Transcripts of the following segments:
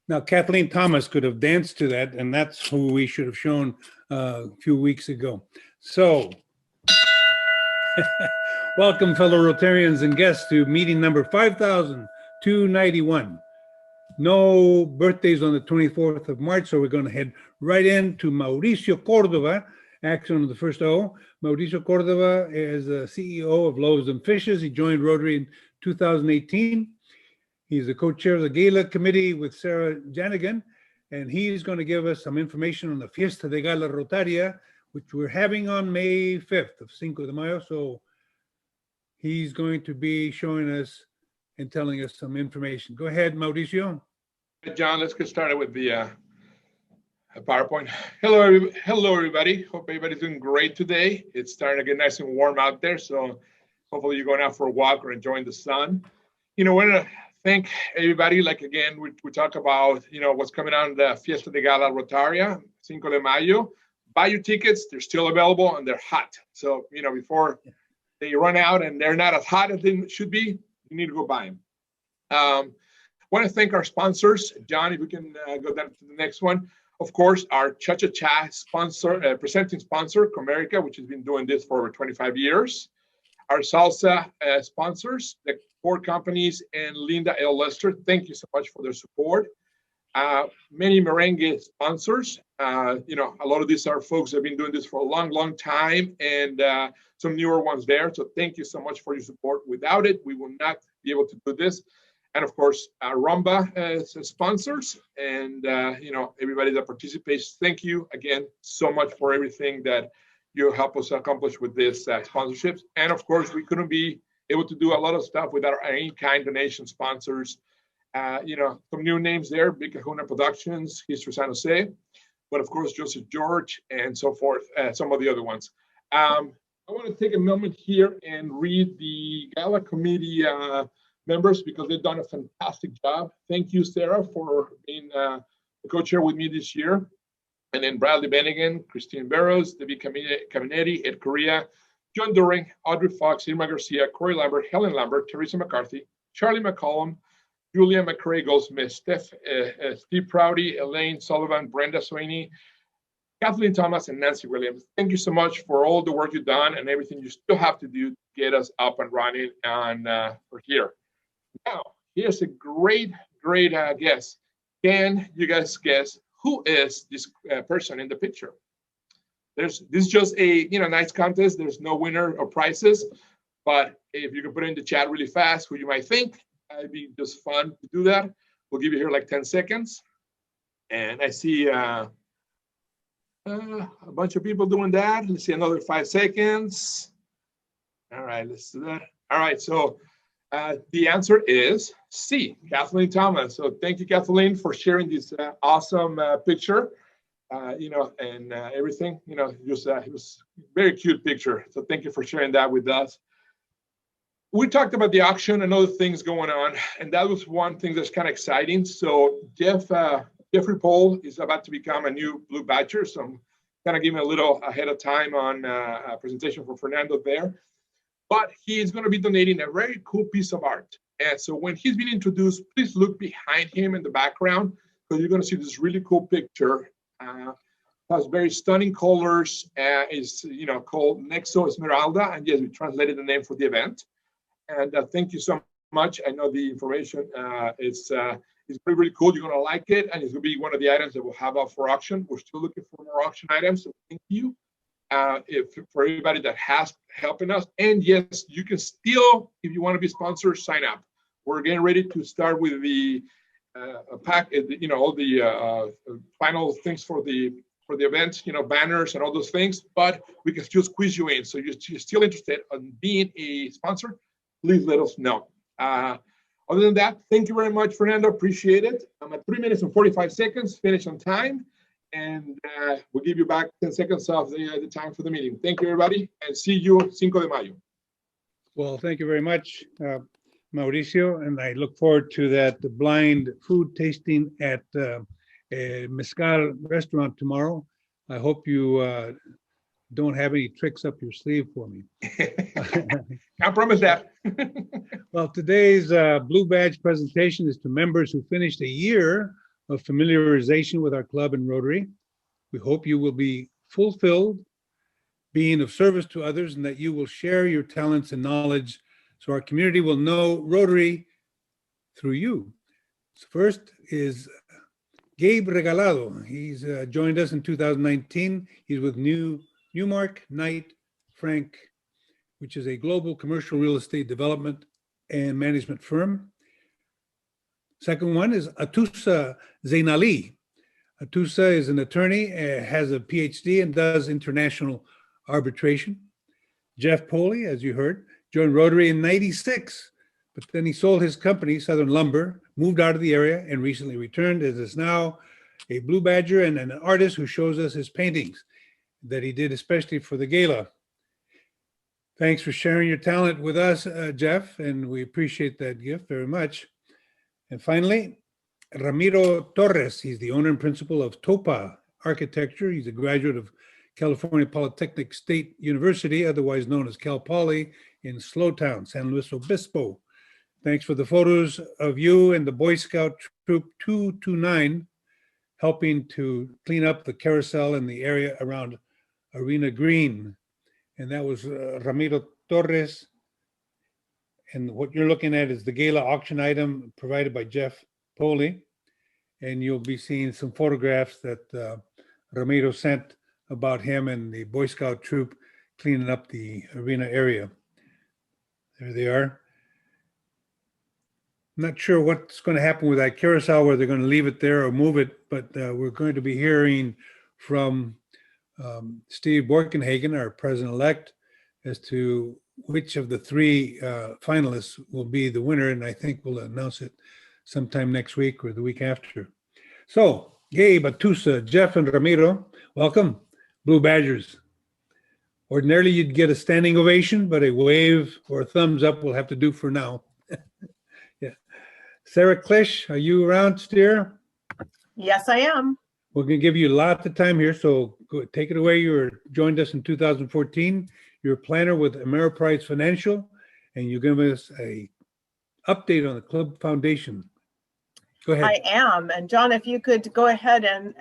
Now, Kathleen Thomas could have danced to that, and that's who we should have shown a few weeks ago. So, welcome, fellow Rotarians and guests, to meeting number 5,291. No birthdays on the 24th of March, so we're going to head right into Mauricio Cordova, action on the first O. Mauricio Cordova is the CEO of Loaves and Fishes. He joined Rotary in 2018. He's the co-chair of the Gala Committee with Sarah Janigan, and he's going to give us some information on the Fiesta de Gala Rotaria, which we're having on May 5th of Cinco de Mayo. So he's going to be showing us and telling us some information. Go ahead, Mauricio. John, let's get started with the PowerPoint. Hello, everybody. Hope everybody's doing great today. It's starting to get nice and warm out there, so hopefully you're going out for a walk or enjoying the sun. You know, we're gonna thank everybody. Like again, we talk about, you know, what's coming on the Fiesta de Gala Rotaria, Cinco de Mayo. Buy your tickets; they're still available and they're hot. So you know, before they run out and they're not as hot as they should be, you need to go buy them. Want to thank our sponsors, John. If we can go down to the next one. Of course, our Cha-Cha-Cha sponsor, presenting sponsor, Comerica, which has been doing this for over 25 years. Our salsa sponsors, the Core Companies and Linda L. Lester. Thank you so much for their support. Many merengue sponsors. You know, a lot of these are folks that have been doing this for a long, long time, and some newer ones there. So thank you so much for your support. Without it, we will not be able to do this. And of course, Rumba as sponsors, and you know, everybody that participates. Thank you again so much for everything that you help us accomplish with this sponsorships. And of course, we couldn't be able to do a lot of stuff without our in-kind donation sponsors. You know, some new names there: Big Kahuna Productions, History San Jose, but of course, Joseph George, and so forth. Some of the other ones. I want to take a moment here and read the Gala Committee members, because they've done a fantastic job. Thank you, Sarah, for being the co-chair with me this year. And then Bradley Bennigan, Christine Barrows, David Caminetti, Ed Correa, John During, Audrey Fox, Irma Garcia, Corey Lambert, Helen Lambert, Teresa McCarthy, Charlie McCollum, Julia McCrae Goldsmith, Steve Prouty, Elaine Sullivan, Brenda Sweeney, Kathleen Thomas, and Nancy Williams. Thank you so much for all the work you've done and everything you still have to do to get us up and running on for here. Now, here's a great guess. Can you guys guess who is this person in the picture? This is just a nice contest. There's no winner or prizes, but if you can put it in the chat really fast, who you might think, it'd be just fun to do that. We'll give you here like 10 seconds, and I see a bunch of people doing that. Let's see another 5 seconds. All right, let's do that. All right, so. The answer is C, Kathleen Thomas. So thank you, Kathleen, for sharing this awesome picture, you know, and everything. You know, it was a very cute picture. So thank you for sharing that with us. We talked about the auction and other things going on, and that was one thing that's kind of exciting. So Jeffrey Pohl is about to become a new Blue Badger. So I'm kind of giving a little ahead of time on a presentation for Fernando there. But he is going to be donating a very cool piece of art. And so when he's being introduced, please look behind him in the background, because you're going to see this really cool picture. Has very stunning colors. Is called Nexo Esmeralda, and yes, we translated the name for the event. And thank you so much. I know the information is really cool. You're going to like it, and it's going to be one of the items that we'll have up for auction. We're still looking for more auction items, so thank you. For everybody that has helping us. And yes, you can still, if you want to be sponsored, sign up. We're getting ready to start with the pack, all the final things for the event, banners and all those things, but we can still squeeze you in. So you're still interested in being a sponsor, please let us know. Other than that, thank you very much, Fernando. Appreciate it. I'm at 3 minutes and 45 seconds, finish on time. And we'll give you back 10 seconds of the time for the meeting. Thank you, everybody, and see you Cinco de Mayo. Well, thank you very much, Mauricio, and I look forward to that blind food tasting at a Mezcal restaurant tomorrow. I hope you don't have any tricks up your sleeve for me. I promise that. Well, today's Blue Badge presentation is to members who finished a year of familiarization with our club and Rotary. We hope you will be fulfilled, being of service to others, and that you will share your talents and knowledge so our community will know Rotary through you. So first is Gabe Regalado. He's joined us in 2019. He's with Newmark Knight Frank, which is a global commercial real estate development and management firm. Second one is Atusa Zainali. Atusa is an attorney, has a PhD, and does international arbitration. Jeff Poley, as you heard, joined Rotary in '96, but then he sold his company, Southern Lumber, moved out of the area, and recently returned, as is now a Blue Badger and an artist who shows us his paintings that he did especially for the gala. Thanks for sharing your talent with us, Jeff, and we appreciate that gift very much. And finally, Ramiro Torres. He's the owner and principal of Topa Architecture. He's a graduate of California Polytechnic State University, otherwise known as Cal Poly, in Slowtown, San Luis Obispo. Thanks for the photos of you and the Boy Scout Troop 229 helping to clean up the carousel in the area around Arena Green. And that was Ramiro Torres. And what you're looking at is the gala auction item provided by Jeff Poley. And you'll be seeing some photographs that Ramiro sent about him and the Boy Scout troop cleaning up the arena area. There they are. I'm not sure what's going to happen with that carousel, whether they're going to leave it there or move it, but we're going to be hearing from Steve Borkenhagen, our president-elect, as to which of the three finalists will be the winner, and I think we'll announce it sometime next week or the week after. So, Gabe, Atusa, Jeff, and Ramiro, welcome, Blue Badgers. Ordinarily, you'd get a standing ovation, but a wave or a thumbs up will have to do for now. Yeah. Sarah Klish, are you around, dear? Yes, I am. We're going to give you lots of time here, so go, take it away. You joined us in 2014. You're a planner with Ameriprise Financial, and you give us a update on the Club Foundation. Go ahead. I am. And John, if you could go ahead and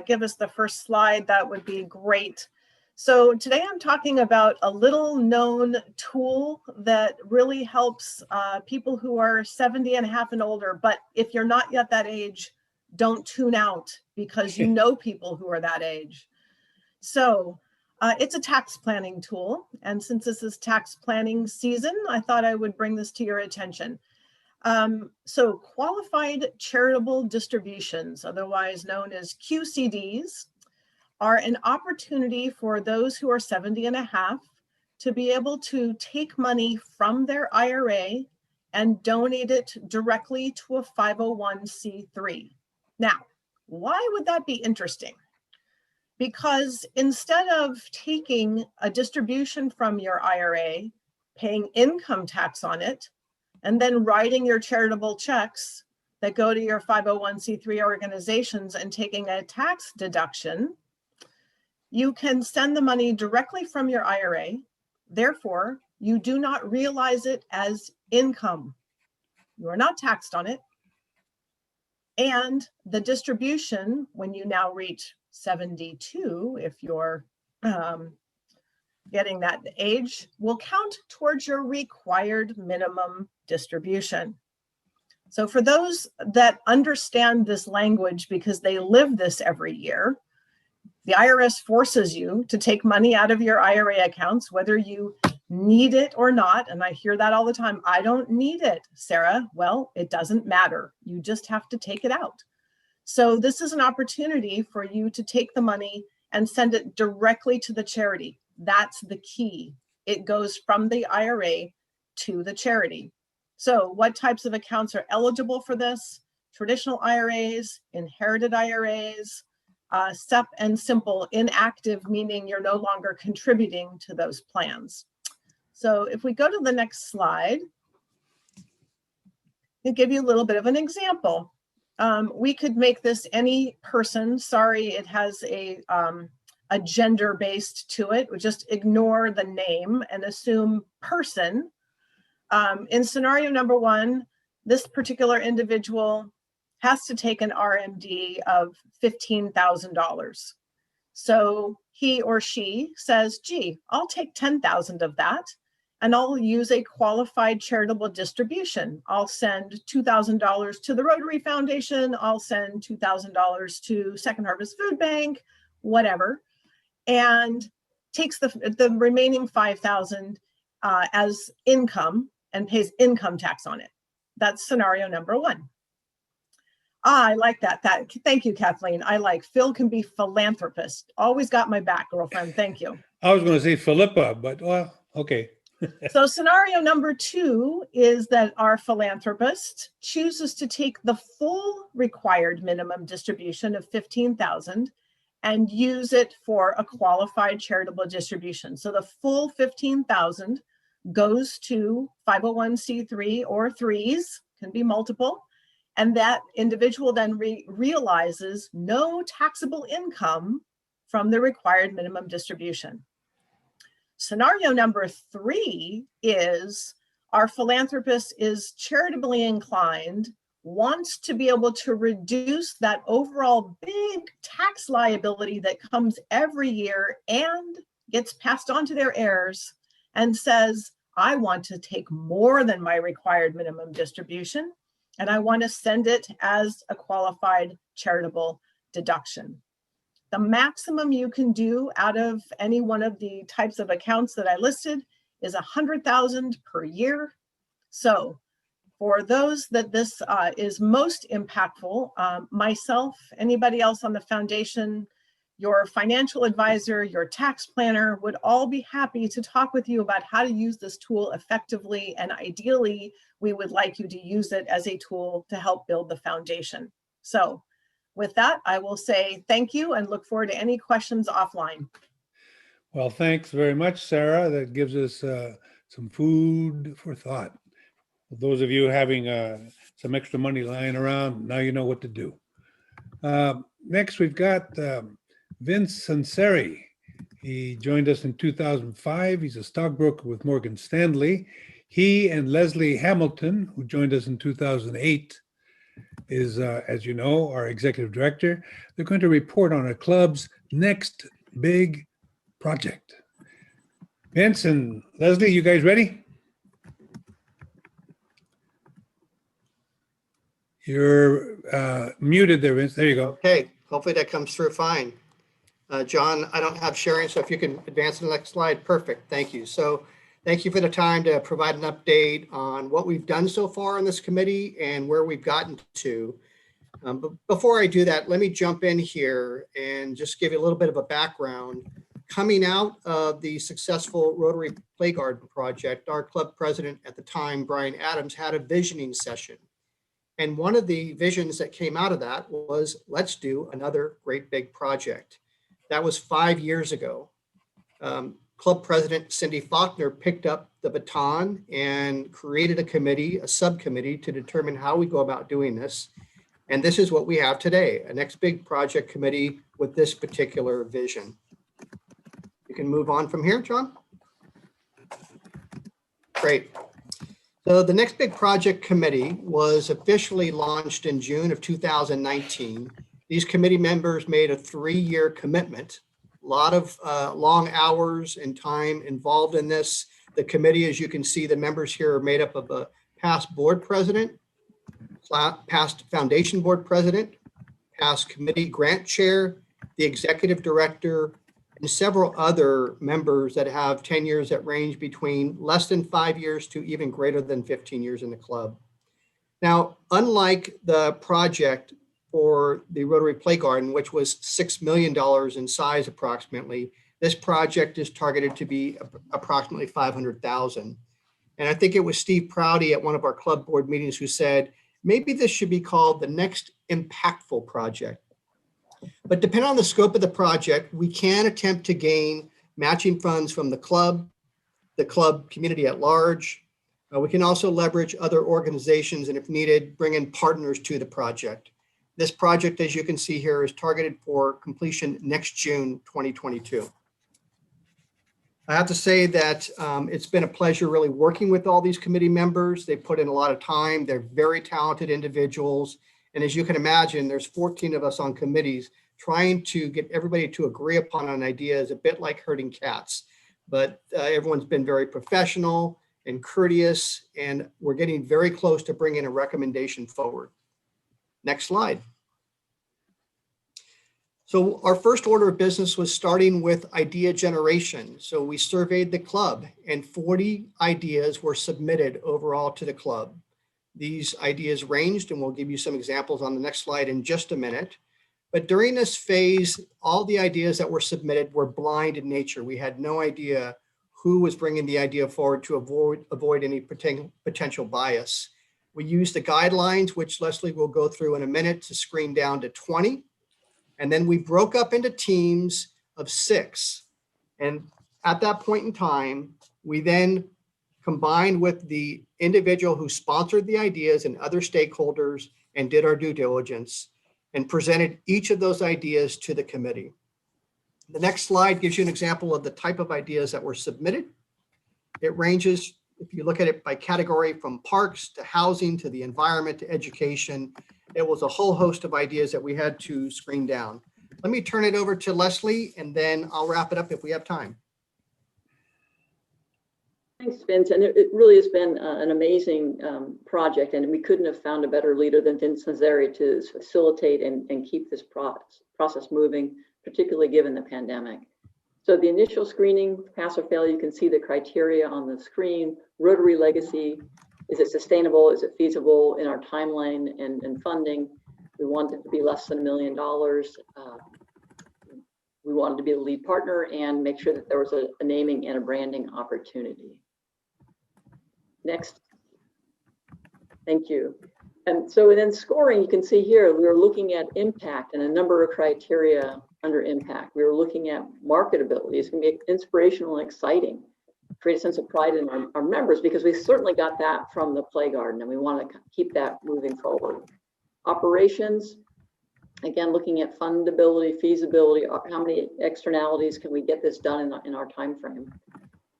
give us the first slide, that would be great. So today I'm talking about a little known tool that really helps people who are 70 and a half and older. But if you're not yet that age, don't tune out because you know people who are that age. So it's a tax planning tool. And since this is tax planning season, I thought I would bring this to your attention. So qualified charitable distributions, otherwise known as QCDs, are an opportunity for those who are 70 and a half to be able to take money from their IRA and donate it directly to a 501c3. Now, why would that be interesting? Because instead of taking a distribution from your IRA, paying income tax on it, and then writing your charitable checks that go to your 501c3 organizations and taking a tax deduction, you can send the money directly from your IRA. Therefore, you do not realize it as income. You are not taxed on it. And the distribution, when you now reach 72, if you're getting that age, will count towards your required minimum distribution. So for those that understand this language because they live this every year, the IRS forces you to take money out of your IRA accounts, whether you need it or not. And I hear that all the time. I don't need it, Sarah. Well, it doesn't matter. You just have to take it out. So this is an opportunity for you to take the money and send it directly to the charity. That's the key. It goes from the IRA to the charity. So what types of accounts are eligible for this? Traditional IRAs, inherited IRAs, SEP and simple inactive, meaning you're no longer contributing to those plans. So if we go to the next slide, I'll give you a little bit of an example. We could make this any person. Sorry, it has a gender based to it. We just ignore the name and assume person. In scenario number one, this particular individual has to take an RMD of $15,000. So he or she says, gee, I'll take 10,000 of that and I'll use a qualified charitable distribution. I'll send $2,000 to the Rotary Foundation. I'll send $2,000 to Second Harvest Food Bank, whatever, and takes the remaining 5,000 as income and pays income tax on it. That's scenario number one. I like that. Thank you, Kathleen. I like Phil can be philanthropist. Always got my back, girlfriend. Thank you. I was going to say Philippa, but well, okay. So scenario number two is that our philanthropist chooses to take the full required minimum distribution of 15,000 and use it for a qualified charitable distribution. So the full 15,000 goes to 501c3 or threes, can be multiple. And that individual then realizes no taxable income from the required minimum distribution. Scenario number three is our philanthropist is charitably inclined, wants to be able to reduce that overall big tax liability that comes every year and gets passed on to their heirs, and says, I want to take more than my required minimum distribution, and I want to send it as a qualified charitable deduction. The maximum you can do out of any one of the types of accounts that I listed is 100,000 per year. So for those that this is most impactful, myself, anybody else on the foundation, your financial advisor, your tax planner would all be happy to talk with you about how to use this tool effectively. And ideally, we would like you to use it as a tool to help build the foundation. So with that, I will say thank you and look forward to any questions offline. Well, thanks very much, Sarah. That gives us some food for thought. For those of you having some extra money lying around, now you know what to do. Next, we've got Vince Sanseri. He joined us in 2005. He's a stockbroker with Morgan Stanley. He and Leslie Hamilton, who joined us in 2008, is, as you know, our executive director. They're going to report on our club's next big project. Vince and Leslie, you guys ready? You're muted there, Vince. There you go. Okay, hopefully that comes through fine. John, I don't have sharing, so if you can advance to the next slide, perfect. Thank you. So thank you for the time to provide an update on what we've done so far on this committee and where we've gotten to. But before I do that, let me jump in here and just give you a little bit of a background. Coming out of the successful Rotary Play Garden project, our club president at the time, Brian Adams, had a visioning session. And one of the visions that came out of that was, let's do another great big project. That was 5 years ago. Club president Cindy Faulkner picked up the baton and created a committee, a subcommittee, to determine how we go about doing this. And this is what we have today, a next big project committee with this particular vision. You can move on from here, John. Great. So the next big project committee was officially launched in June of 2019. These committee members made a 3-year commitment. A lot of long hours and time involved in this. The committee, as you can see, the members here are made up of a past board president, past foundation board president, past committee grant chair, the executive director, and several other members that have tenures that range between less than 5 years to even greater than 15 years in the club. Now, unlike the project for the Rotary Play Garden, which was $6 million in size approximately, this project is targeted to be approximately $500,000. And I think it was Steve Prouty at one of our club board meetings who said, maybe this should be called the next impactful project. But depending on the scope of the project, we can attempt to gain matching funds from the club community at large. We can also leverage other organizations, and if needed, bring in partners to the project. This project, as you can see here, is targeted for completion next June 2022. I have to say that it's been a pleasure really working with all these committee members. They put in a lot of time. They're very talented individuals, And as you can imagine, there's 14 of us on committees. Trying to get everybody to agree upon an idea is a bit like herding cats, but everyone's been very professional and courteous, and we're getting very close to bringing a recommendation forward. Next slide. So our first order of business was starting with idea generation. So we surveyed the club and 40 ideas were submitted overall to the club. These ideas ranged, and we'll give you some examples on the next slide in just a minute. But during this phase, all the ideas that were submitted were blind in nature. We had no idea who was bringing the idea forward to avoid any potential bias. We used the guidelines, which Leslie will go through in a minute, to screen down to 20. And then we broke up into teams of 6. And at that point in time, we then combined with the individual who sponsored the ideas and other stakeholders and did our due diligence and presented each of those ideas to the committee. The next slide gives you an example of the type of ideas that were submitted. It ranges, if you look at it by category, from parks to housing to the environment to education. It was a whole host of ideas that we had to screen down. Let me turn it over to Leslie, and then I'll wrap it up if we have time. Thanks, Vince. And it really has been an amazing project, and we couldn't have found a better leader than Vince Nazari to facilitate and keep this process moving, particularly given the pandemic. So the initial screening, pass or fail, you can see the criteria on the screen. Rotary legacy, is it sustainable? Is it feasible in our timeline and funding? We wanted it to be less than $1 million. We wanted to be the lead partner and make sure that there was a naming and a branding opportunity. Next. Thank you. And so then scoring, you can see here, we were looking at impact and a number of criteria under impact. We were looking at marketability. It's going to be inspirational and exciting, create a sense of pride in our members, because we certainly got that from the Play Garden and we want to keep that moving forward. Operations, again, looking at fundability, feasibility, how many externalities can we get this done in our time frame.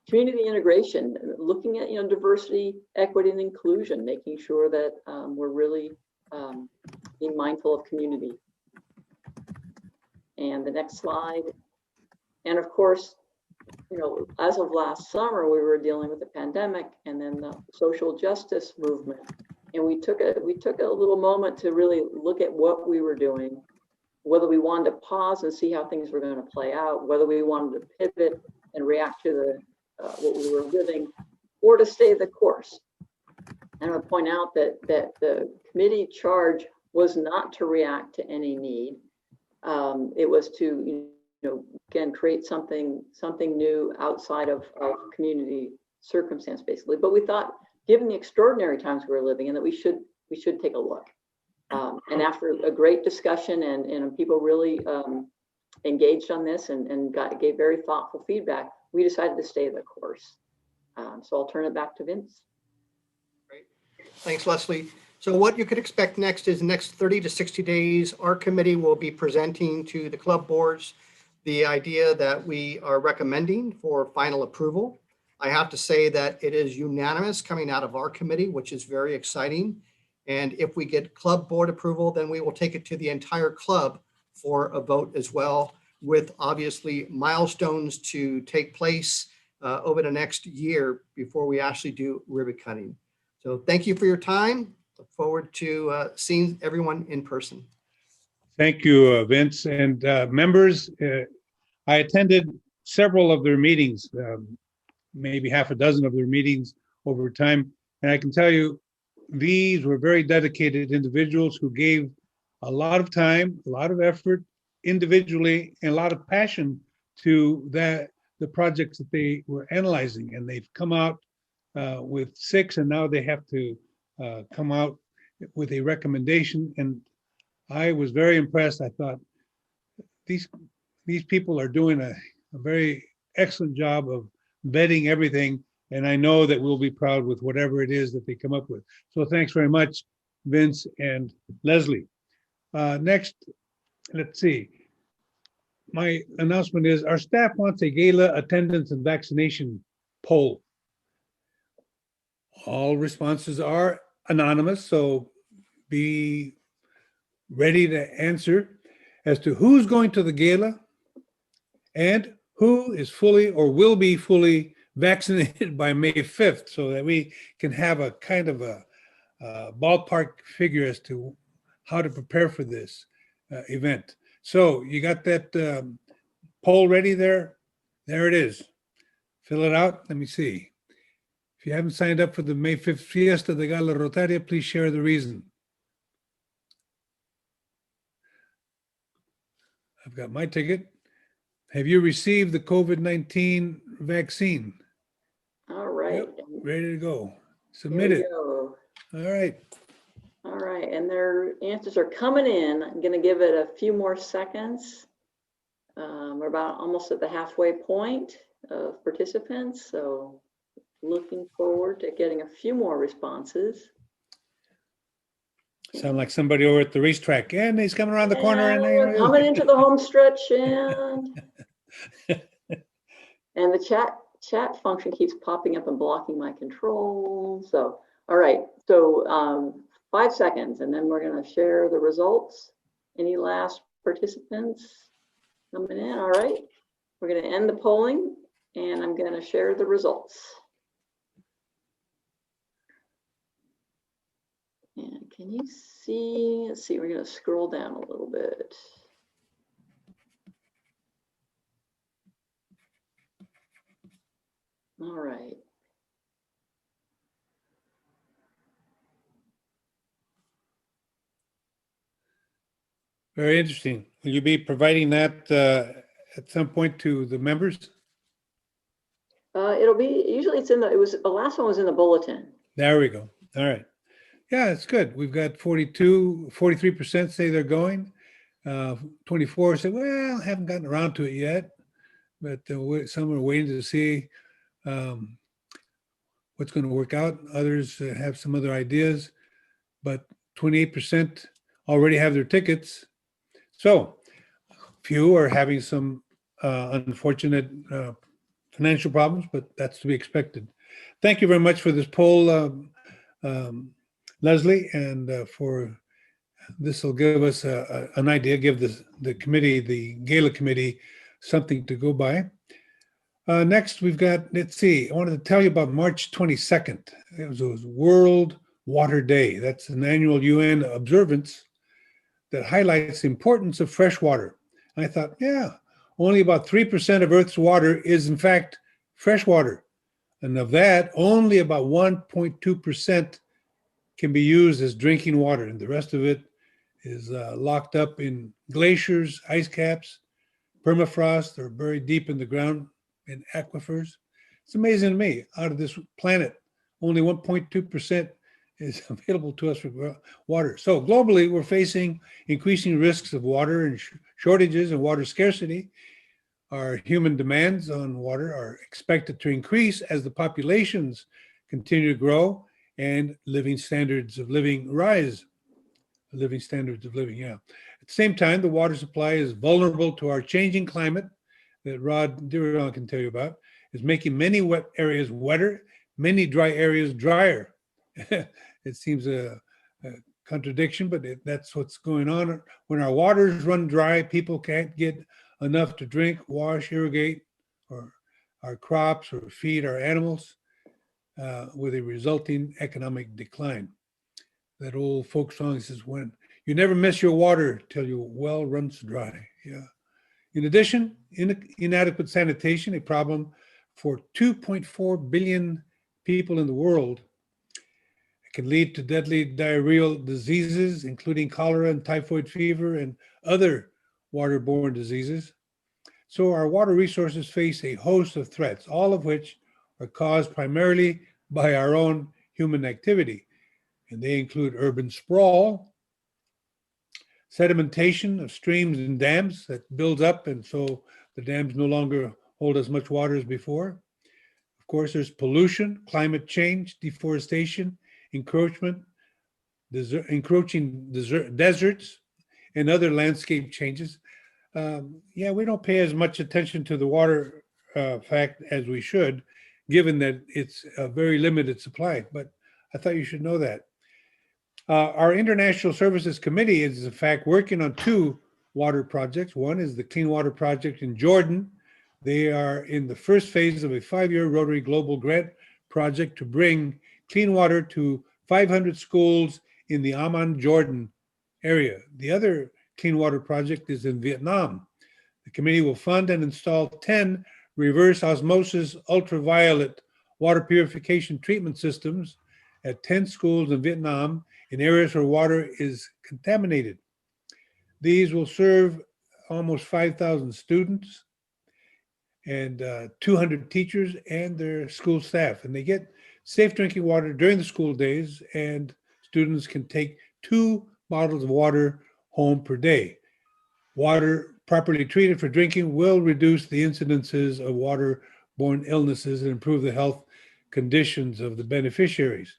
Community integration, looking at diversity, equity, and inclusion, making sure that we're really being mindful of community. And the next slide. And of course, as of last summer, we were dealing with the pandemic and then the social justice movement. And we took a little moment to really look at what we were doing, whether we wanted to pause and see how things were going to play out, whether we wanted to pivot and react to what we were living, or to stay the course. And I would point out that the committee charge was not to react to any need. It was to, again, create something new outside of community circumstance, basically. But we thought, given the extraordinary times we were living in, that we should take a look. And after a great discussion and people really engaged on this and gave very thoughtful feedback, we decided to stay the course. So I'll turn it back to Vince. Great. Thanks, Leslie. So what you could expect next is the next 30 to 60 days, our committee will be presenting to the club boards the idea that we are recommending for final approval. I have to say that it is unanimous coming out of our committee, which is very exciting. And if we get club board approval, then we will take it to the entire club for a vote as well, with obviously milestones to take place over the next year before we actually do ribbon cutting. So thank you for your time. Look forward to seeing everyone in person. Thank you, Vince. And members, I attended several of their meetings, maybe half a dozen of their meetings over time. And I can tell you, these were very dedicated individuals who gave a lot of time, a lot of effort individually, and a lot of passion to the projects that they were analyzing. And they've come out with 6, and now they have to come out with a recommendation. And I was very impressed. I thought these people are doing a very excellent job of vetting everything. And I know that we'll be proud with whatever it is that they come up with. So thanks very much, Vince and Leslie. Next, let's see. My announcement is our staff wants a gala attendance and vaccination poll. All responses are anonymous, so be ready to answer as to who's going to the gala and who is fully or will be fully vaccinated by May 5th, so that we can have a kind of a ballpark figure as to how to prepare for this event. So you got that poll ready there? There it is. Fill it out. Let me see. If you haven't signed up for the May 5th Fiesta de Gala Rotaria, please share the reason. I've got my ticket. Have you received the COVID-19 vaccine? All right. Yep, ready to go. Here Submit we it. go. All right. All right, and their answers are coming in. I'm going to give it a few more seconds. We're about almost at the halfway point of participants, so looking forward to getting a few more responses. Sound like somebody over at the racetrack, and he's coming around the corner. And And we're coming into the home stretch, and the chat function keeps popping up and blocking my control. So, all right, so 5 seconds, and then we're going to share the results. Any last participants coming in? All right, we're going to end the polling, and I'm going to share the results. And can you see? Let's see, we're going to scroll down a little bit. All right. very interesting. Will you be providing that at some point to the members? It'll be, usually it's in the last one was in the bulletin. There we go. All right. Yeah, it's good. We've got 43% say they're going. 24 say, well, haven't gotten around to it yet. But some are waiting to see what's going to work out. Others have some other ideas. But 28% already have their tickets. So few are having some unfortunate financial problems, but that's to be expected. Thank you very much for this poll, Leslie, and for this will give us an idea, give the committee, the gala committee, something to go by. Next, we've got, let's see, I wanted to tell you about March 22nd. It was World Water Day. That's an annual UN observance that highlights the importance of fresh water. And I thought, yeah, only about 3% of Earth's water is in fact fresh water. And of that, only about 1.2% can be used as drinking water. And the rest of it is locked up in glaciers, ice caps, permafrost, or buried deep in the ground in aquifers. It's amazing to me, out of this planet, only 1.2% is available to us for water. So globally, we're facing increasing risks of water and shortages and water scarcity. Our human demands on water are expected to increase as the populations continue to grow and living standards of living rise. Living standards of living, yeah. At the same time, the water supply is vulnerable to our changing climate that Rod Dirion can tell you about, is making many wet areas wetter, many dry areas drier. It seems a contradiction, but that's what's going on. When our waters run dry, people can't get enough to drink, wash, irrigate, or our crops or feed our animals, with a resulting economic decline. That old folk song says, when you never miss your water till your well runs dry. Yeah. In addition, inadequate sanitation, a problem for 2.4 billion people in the world. It can lead to deadly diarrheal diseases, including cholera and typhoid fever and other waterborne diseases. So our water resources face a host of threats, all of which are caused primarily by our own human activity. And they include urban sprawl, sedimentation of streams and dams that builds up, and so the dams no longer hold as much water as before. Of course, there's pollution, climate change, deforestation, encroaching deserts, and other landscape changes. Yeah, we don't pay as much attention to the water fact as we should, given that it's a very limited supply, but I thought you should know that. Our International Services Committee is in fact working on two water projects. One is the Clean Water Project in Jordan. They are in the first phase of a 5-year Rotary Global Grant project to bring clean water to 500 schools in the Amman, Jordan area. The other clean water project is in Vietnam. The committee will fund and install 10 reverse osmosis ultraviolet water purification treatment systems at 10 schools in Vietnam in areas where water is contaminated. These will serve almost 5,000 students and 200 teachers and their school staff. And they get safe drinking water during the school days, and students can take 2 bottles of water home per day. Water properly treated for drinking will reduce the incidences of waterborne illnesses and improve the health conditions of the beneficiaries.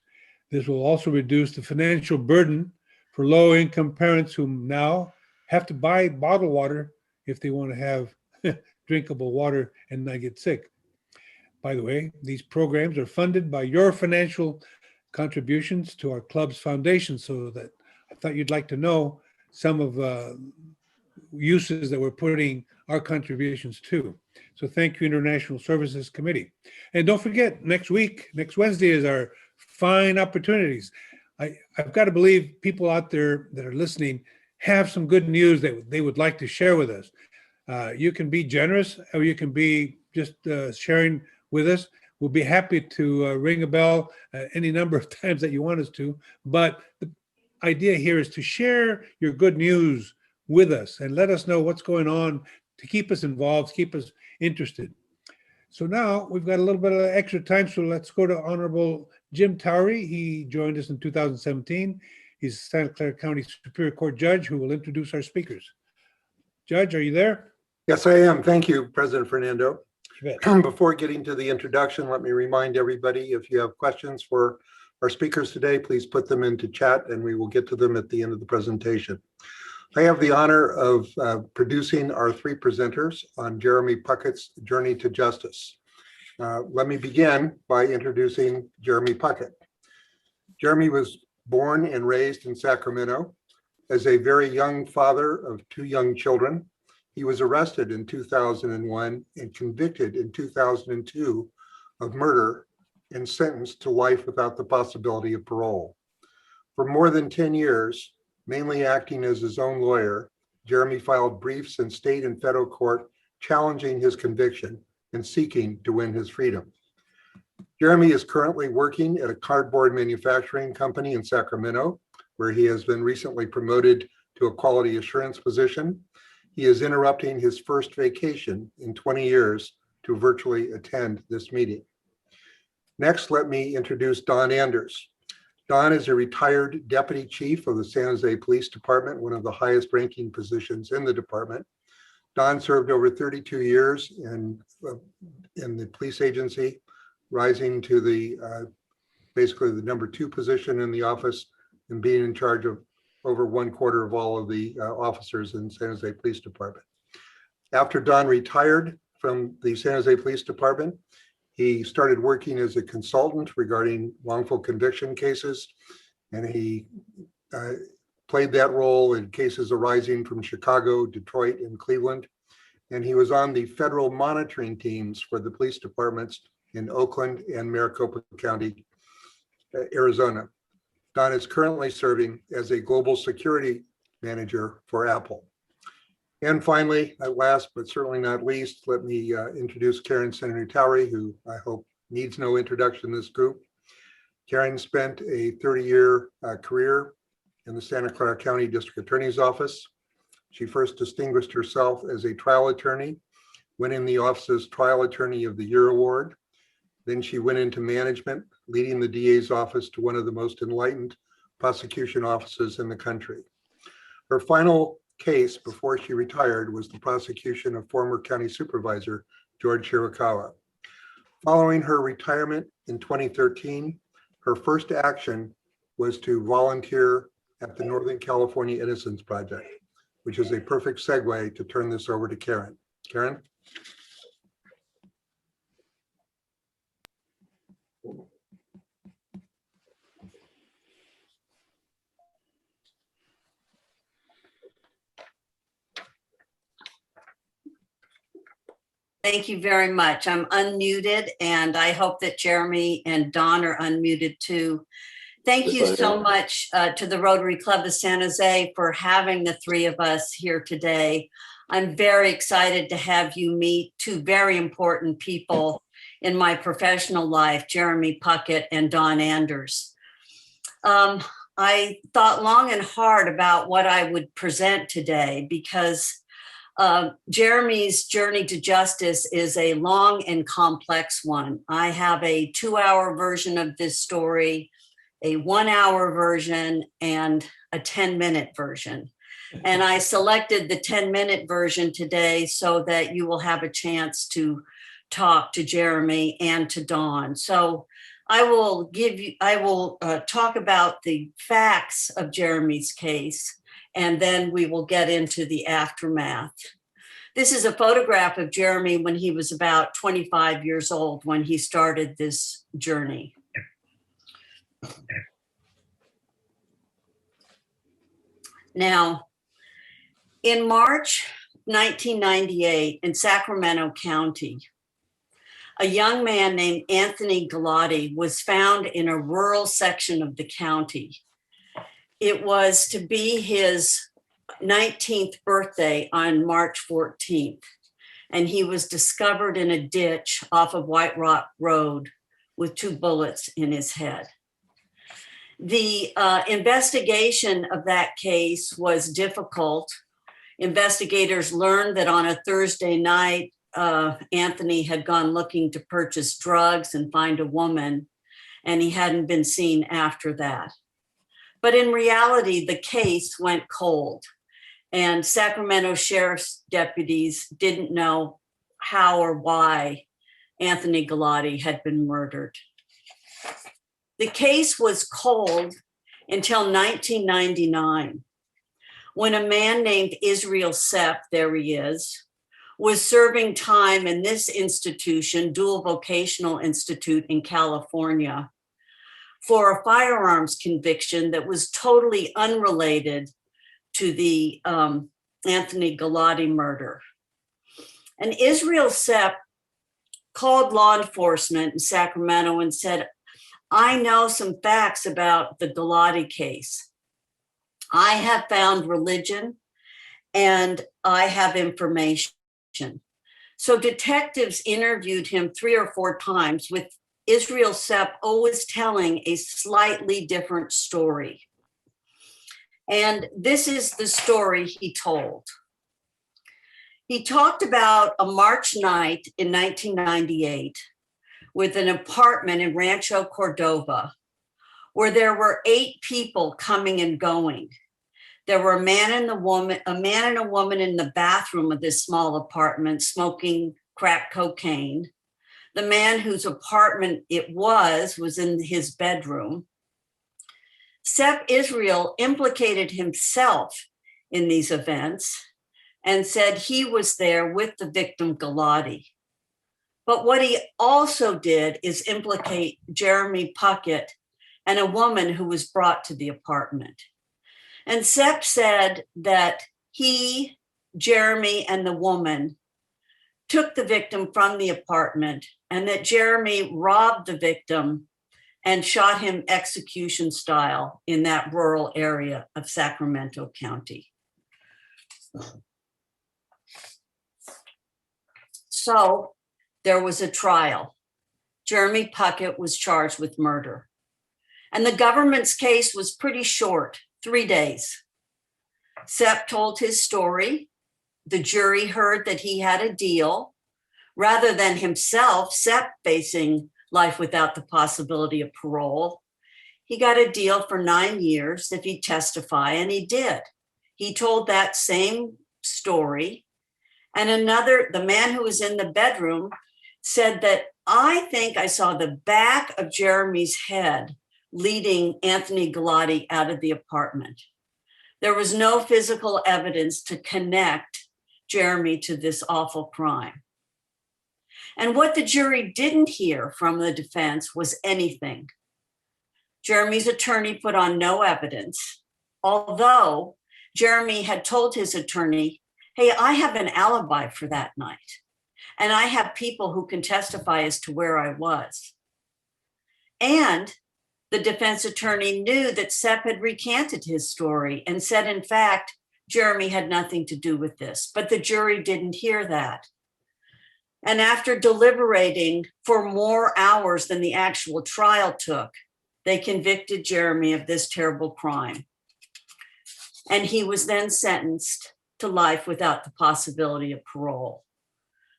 This will also reduce the financial burden for low-income parents who now have to buy bottled water if they want to have drinkable water and not get sick. By the way, these programs are funded by your financial contributions to our club's foundation, so that I thought you'd like to know some of uses that we're putting our contributions to. So thank you, International Services Committee. And don't forget, next Wednesday is our fine opportunities. I've got to believe people out there that are listening have some good news that they would like to share with us. You can be generous, or you can be just sharing with us. We'll be happy to ring a bell any number of times that you want us to. But the idea here is to share your good news with us and let us know what's going on, to keep us involved, keep us interested. So now we've got a little bit of extra time, so let's go to Honorable Jim Towery. He joined us in 2017. He's a Santa Clara County Superior Court judge who will introduce our speakers. Judge, are you there? Yes, I am. Thank you, President Fernando. You bet. Before getting to the introduction, let me remind everybody, if you have questions for our speakers today, please put them into chat and we will get to them at the end of the presentation. I have the honor of producing our 3 presenters on Jeremy Puckett's journey to justice. Let me begin by introducing Jeremy Puckett. Jeremy was born and raised in Sacramento. As a very young father of 2 young children, he was arrested in 2001 and convicted in 2002 of murder and sentenced to life without the possibility of parole. For more than 10 years, mainly acting as his own lawyer, Jeremy filed briefs in state and federal court challenging his conviction and seeking to win his freedom. Jeremy is currently working at a cardboard manufacturing company in Sacramento, where he has been recently promoted to a quality assurance position. He is interrupting his first vacation in 20 years to virtually attend this meeting. Next, let me introduce Don Anders. Don is a retired deputy chief of the San Jose Police Department, one of the highest ranking positions in the department. Don served over 32 years in the police agency, rising to the basically the number 2 position in the office and being in charge of over 1/4 of all of the officers in San Jose Police Department. After Don retired from the San Jose Police Department, he started working as a consultant regarding wrongful conviction cases, and he played that role in cases arising from Chicago, Detroit, and Cleveland. And he was on the federal monitoring teams for the police departments in Oakland and Maricopa County, Arizona. Don is currently serving as a global security manager for Apple. And finally, at last but certainly not least, let me introduce Karen Senator Towery, who I hope needs no introduction in this group. Karen spent a 30-year career in the Santa Clara County District Attorney's Office. She first distinguished herself as a trial attorney, winning the office's Trial Attorney of the Year award. Then she went into management, leading the DA's office to one of the most enlightened prosecution offices in the country. Her final case before she retired was the prosecution of former county supervisor George Shirakawa. Following her retirement in 2013, her first action was to volunteer at the Northern California Innocence Project, which is a perfect segue to turn this over to Karen. Karen? Thank you very much. I'm unmuted, and I hope that Jeremy and Don are unmuted too. Thank you so much to the Rotary Club of San Jose for having the three of us here today. I'm very excited to have you meet two very important people in my professional life, Jeremy Puckett and Don Anders. I thought long and hard about what I would present today because Jeremy's journey to justice is a long and complex one. I have a 2-hour version of this story, a 1-hour version, and a 10-minute version. And I selected the 10-minute version today so that you will have a chance to talk to Jeremy and to Dawn. So I will talk about the facts of Jeremy's case, and then we will get into the aftermath. This is a photograph of Jeremy when he was about 25 years old when he started this journey. Now, in March 1998 in Sacramento County, a young man named Anthony Galati was found in a rural section of the county. It was to be his 19th birthday on March 14th, and he was discovered in a ditch off of White Rock Road with 2 bullets in his head. The investigation of that case was difficult. Investigators learned that on a Thursday night, Anthony had gone looking to purchase drugs and find a woman, and he hadn't been seen after that. But in reality, the case went cold, and Sacramento Sheriff's deputies didn't know how or why Anthony Galati had been murdered. The case was cold until 1999, when a man named Israel Sepp, there he is, was serving time in this institution, Dual Vocational Institute in California, for a firearms conviction that was totally unrelated to the Anthony Galati murder. And Israel Sepp called law enforcement in Sacramento and said, I know some facts about the Galati case. I have found religion and I have information. So detectives interviewed him 3 or 4 times, with Israel Sepp always telling a slightly different story. And this is the story he told. He talked about a March night in 1998 with an apartment in Rancho Cordova where there were 8 people coming and going. There were a man and a woman in the bathroom of this small apartment smoking crack cocaine. The man whose apartment it was in his bedroom. Sepp Israel implicated himself in these events and said he was there with the victim Galati. But what he also did is implicate Jeremy Puckett and a woman who was brought to the apartment. And Sepp said that he, Jeremy, and the woman took the victim from the apartment, and that Jeremy robbed the victim and shot him execution style in that rural area of Sacramento County. So there was a trial. Jeremy Puckett was charged with murder. And the government's case was pretty short, 3 days. Sepp told his story. The jury heard that he had a deal. Rather than himself, Sepp facing life without the possibility of parole, he got a deal for 9 years if he'd testify, and he did. He told that same story. And the man who was in the bedroom said that, I think I saw the back of Jeremy's head leading Anthony Galati out of the apartment. There was no physical evidence to connect Jeremy to this awful crime. And what the jury didn't hear from the defense was anything. Jeremy's attorney put on no evidence, although Jeremy had told his attorney, hey, I have an alibi for that night. And I have people who can testify as to where I was. And the defense attorney knew that Sepp had recanted his story and said, in fact, Jeremy had nothing to do with this, but the jury didn't hear that. And after deliberating for more hours than the actual trial took, they convicted Jeremy of this terrible crime. And he was then sentenced to life without the possibility of parole.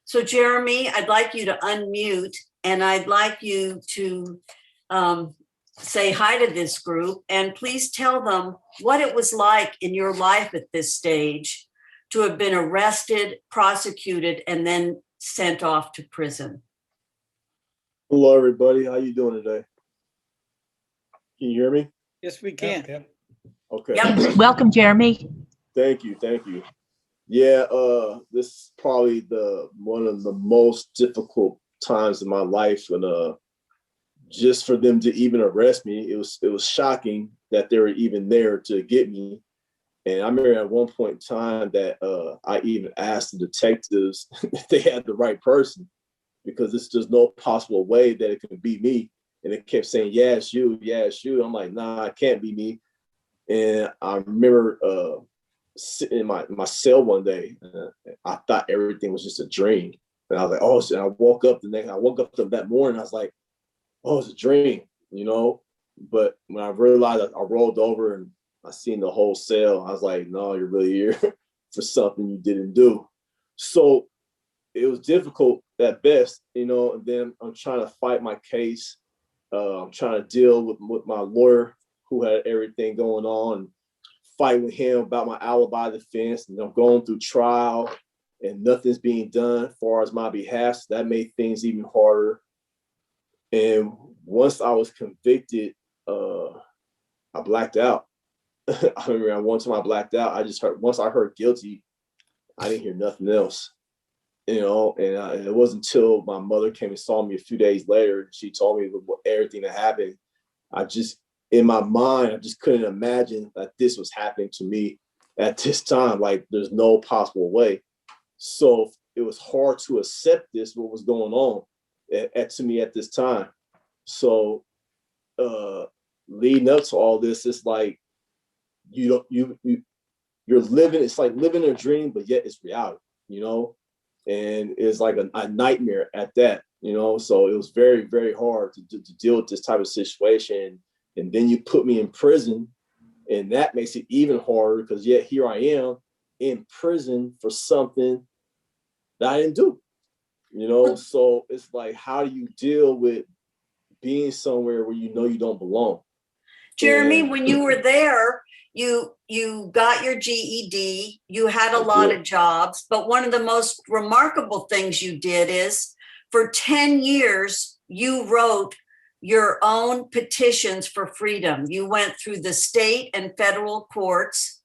So Jeremy, I'd like you to unmute, and I'd like you to say hi to this group, and please tell them what it was like in your life at this stage to have been arrested, prosecuted, and then sent off to prison. Hello, everybody. How you doing today? Can you hear me? Yes, we can. Yep. Okay. Yep. Welcome, Jeremy. Thank you. Thank you. Yeah, this is probably one of the most difficult times in my life, and just for them to even arrest me, it was shocking that they were even there to get me. And I remember at one point in time that I even asked the detectives if they had the right person, because there's just no possible way that it could be me. And they kept saying, yeah, it's you, yeah, it's you. I'm like, nah, it can't be me. And I remember sitting in my cell one day, I thought everything was just a dream. And I was like, oh, shit. I woke up that morning, I was like, oh, it's a dream, you know? But when I realized, I rolled over and I seen the whole cell, I was like, no, you're really here for something you didn't do. So it was difficult at best, you know, and then I'm trying to fight my case. I'm trying to deal with my lawyer who had everything going on, and fight with him about my alibi defense. And I'm going through trial and nothing's being done as far as my behalf. So that made things even harder. And once I was convicted, I blacked out. I remember one time I blacked out. I just heard, once I heard guilty, I didn't hear nothing else, you know. And it wasn't until my mother came and saw me a few days later, she told me everything that happened. In my mind, I just couldn't imagine that this was happening to me at this time. Like, there's no possible way. So it was hard to accept what was going on to me at this time. So leading up to all this, it's like you're living, it's like living a dream, but yet it's reality, you know? And it's like a nightmare at that, you know? So it was very, very hard to deal with this type of situation. And then you put me in prison, and that makes it even harder, because yet here I am in prison for something that I didn't do, you know? So it's like, how do you deal with being somewhere where you know you don't belong? Jeremy, when you were there, you got your GED, you had a lot of jobs, but one of the most remarkable things you did is for 10 years, you wrote your own petitions for freedom. You went through the state and federal courts,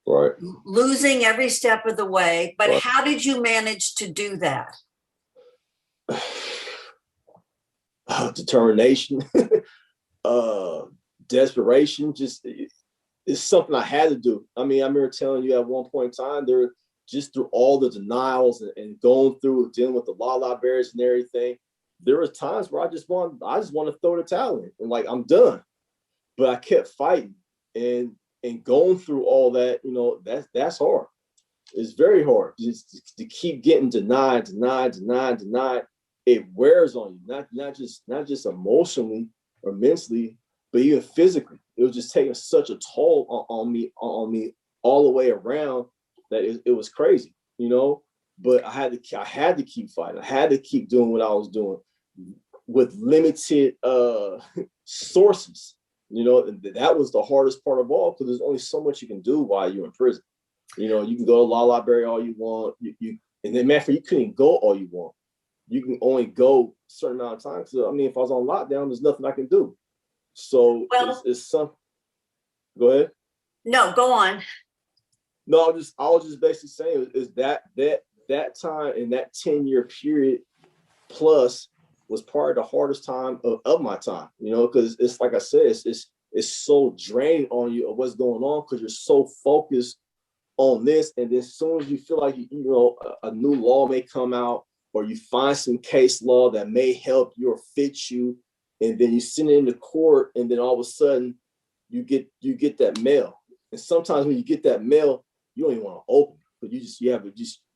right, losing every step of the way. But right. How did you manage to do that? Determination, desperation, just it's something I had to do. I mean, I remember telling you at one point in time, there just through all the denials and going through dealing with the law librarians and everything, there were times where I just want to throw the towel in and like, I'm done. But I kept fighting and going through all that, you know, that's hard. It's very hard just to keep getting denied. It wears on you, not just emotionally or mentally, but even physically. It was just taking such a toll on me all the way around that it was crazy, you know. But I had to keep fighting. I had to keep doing what I was doing with limited sources, you know. And that was the hardest part of all, because there's only so much you can do while you're in prison. You know, you can go to law library all you want, and then matter of fact, you couldn't go all you want. You can only go a certain amount of time. So I mean, if I was on lockdown, there's nothing I can do. So it's something. Go ahead. No, go on. No, I was just basically saying is that time in that 10-year period plus was probably the hardest time of my time, you know, because it's like I said, it's so draining on you of what's going on, because you're so focused on this. And then as soon as you feel like, you know, a new law may come out, or you find some case law that may help you or fit you, and then you send it into court, and then all of a sudden you get that mail. And sometimes when you get that mail, you don't even want to open it, but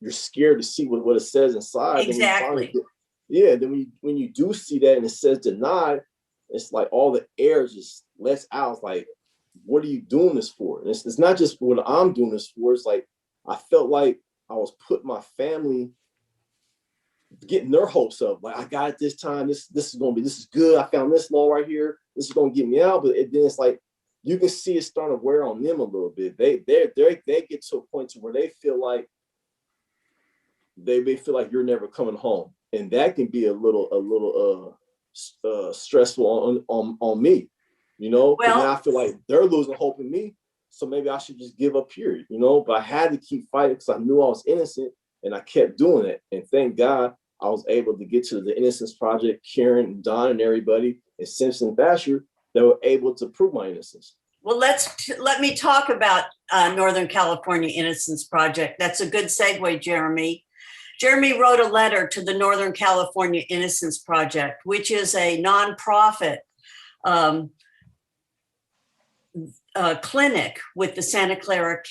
you're scared to see what it says inside. Exactly. Then when you do see that and it says denied, it's like all the air just lets out. It's like, what are you doing this for? And it's not just what I'm doing this for. It's like I felt like I was putting my family, getting their hopes up. Like, I got it this time. This is good. I found this law right here. This is gonna get me out. But then it's like you can see it starting to wear on them a little bit. They get to a point to where they feel like you're never coming home, and that can be a little stressful on me, you know. Well, now I feel like they're losing hope in me, so maybe I should just give up, period, you know. But I had to keep fighting because I knew I was innocent, and I kept doing it. And thank God I was able to get to the Innocence Project, Karen and Don and everybody, and Simpson Thatcher, that were able to prove my innocence. Well, let me talk about Northern California Innocence Project. That's a good segue, Jeremy. Jeremy wrote a letter to the Northern California Innocence Project, which is a nonprofit clinic with the Santa Clara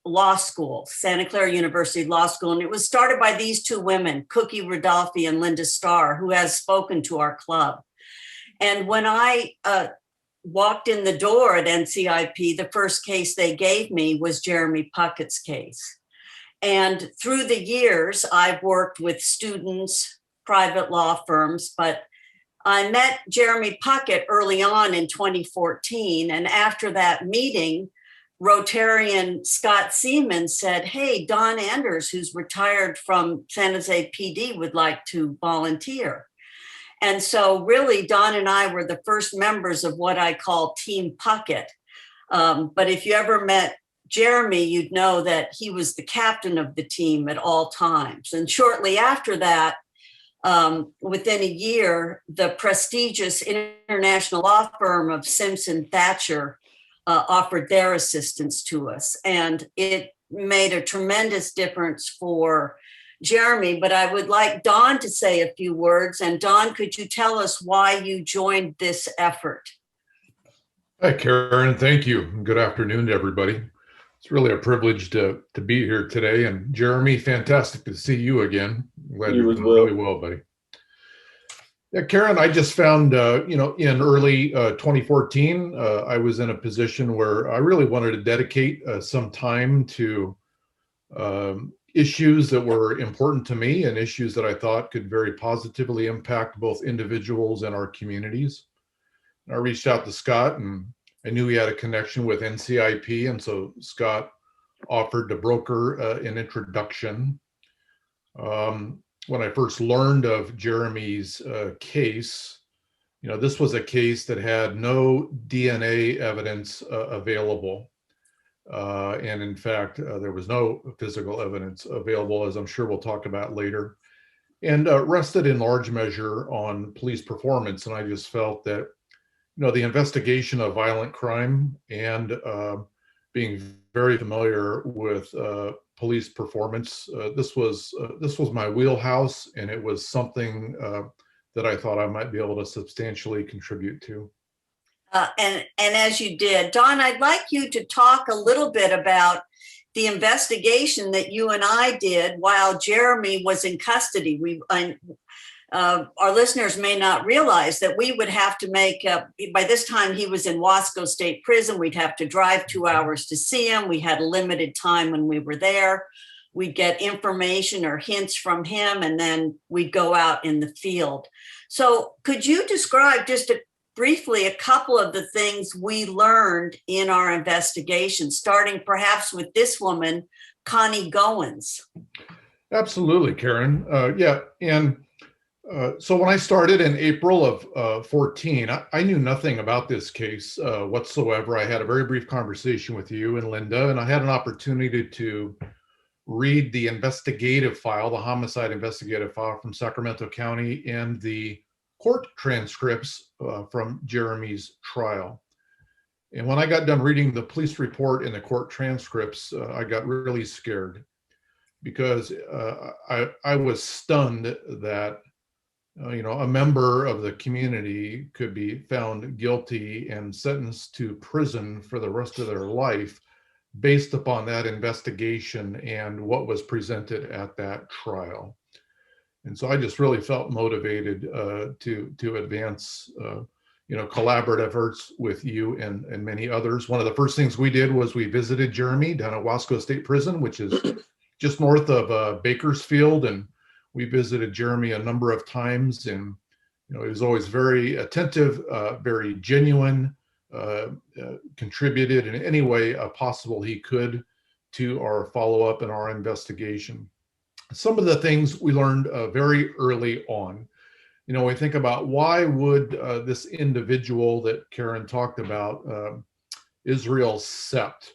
Law School, Santa Clara University Law School. And it was started by these two women, Cookie Rodolphe and Linda Starr, who has spoken to our club. And when I walked in the door at NCIP, the first case they gave me was Jeremy Puckett's case. And through the years, I've worked with students, private law firms, but I met Jeremy Puckett early on in 2014. And after that meeting, Rotarian Scott Seaman said, hey, Don Anders, who's retired from San Jose PD, would like to volunteer. And so really, Don and I were the first members of what I call Team Puckett. But if you ever met Jeremy, you'd know that he was the captain of the team at all times. And shortly after that, within a year, the prestigious international law firm of Simpson Thatcher offered their assistance to us. And it made a tremendous difference for Jeremy. But I would like Don to say a few words. And Don, could you tell us why you joined this effort? Hi, Karen. Thank you. Good afternoon to everybody. It's really a privilege to be here today. And Jeremy, fantastic to see you again. Glad you're doing really well, buddy. Yeah, Karen, I just found, in early 2014, I was in a position where I really wanted to dedicate some time to issues that were important to me and issues that I thought could very positively impact both individuals and our communities. And I reached out to Scott, and I knew he had a connection with NCIP, and so Scott offered to broker an introduction. When I first learned of Jeremy's case, this was a case that had no DNA evidence available. And in fact, there was no physical evidence available, as I'm sure we'll talk about later, and rested in large measure on police performance. And I just felt that the investigation of violent crime and being very familiar with police performance, this was my wheelhouse, and it was something that I thought I might be able to substantially contribute to. And as you did, Don, I'd like you to talk a little bit about the investigation that you and I did while Jeremy was in custody. Our listeners may not realize that we would have to make, by this time he was in Wasco State Prison, we'd have to drive 2 hours to see him. We had limited time when we were there. We'd get information or hints from him, and then we'd go out in the field. So could you describe just briefly a couple of the things we learned in our investigation, starting perhaps with this woman, Connie Goins? Absolutely, Karen. So when I started in April of 14, I knew nothing about this case whatsoever. I had a very brief conversation with you and Linda, and I had an opportunity to read the investigative file, the homicide investigative file from Sacramento County, and the court transcripts from Jeremy's trial. And when I got done reading the police report and the court transcripts, I got really scared, because I was stunned that a member of the community could be found guilty and sentenced to prison for the rest of their life based upon that investigation and what was presented at that trial. And so I just really felt motivated to advance collaborative efforts with you and many others. One of the first things we did was we visited Jeremy down at Wasco State Prison, which is just north of Bakersfield, and we visited Jeremy a number of times, and he was always very attentive, very genuine, contributed in any way possible he could to our follow-up and our investigation. Some of the things we learned very early on, we think about why would this individual that Karen talked about, Israel Sept,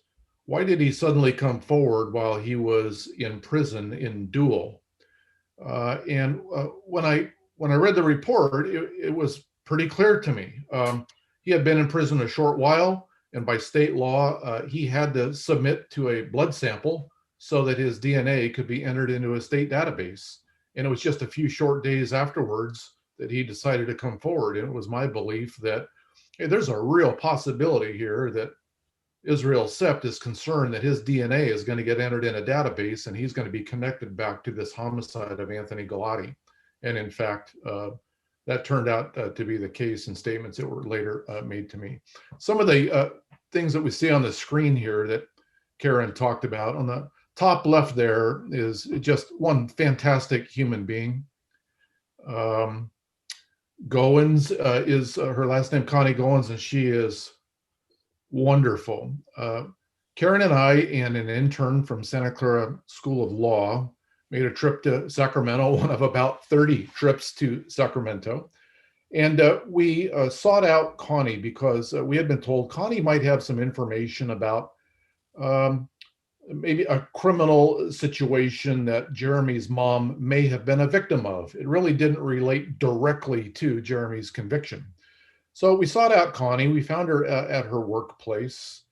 why did he suddenly come forward while he was in prison in Dual? And when I read the report, it was pretty clear to me. He had been in prison a short while, and by state law, he had to submit to a blood sample so that his DNA could be entered into a state database. And it was just a few short days afterwards that he decided to come forward. And it was my belief that, hey, there's a real possibility here that Israel Sept is concerned that his DNA is going to get entered in a database and he's going to be connected back to this homicide of Anthony Galati. And in fact, that turned out to be the case in statements that were later made to me. Some of the things that we see on the screen here that Karen talked about, on the top left there is just one fantastic human being. Goins is her last name, Connie Goins, and she is wonderful. Karen and I and an intern from Santa Clara School of Law made a trip to Sacramento, one of about 30 trips to Sacramento. And we sought out Connie because we had been told Connie might have some information about maybe a criminal situation that Jeremy's mom may have been a victim of. It really didn't relate directly to Jeremy's conviction. So we sought out Connie. We found her at her workplace.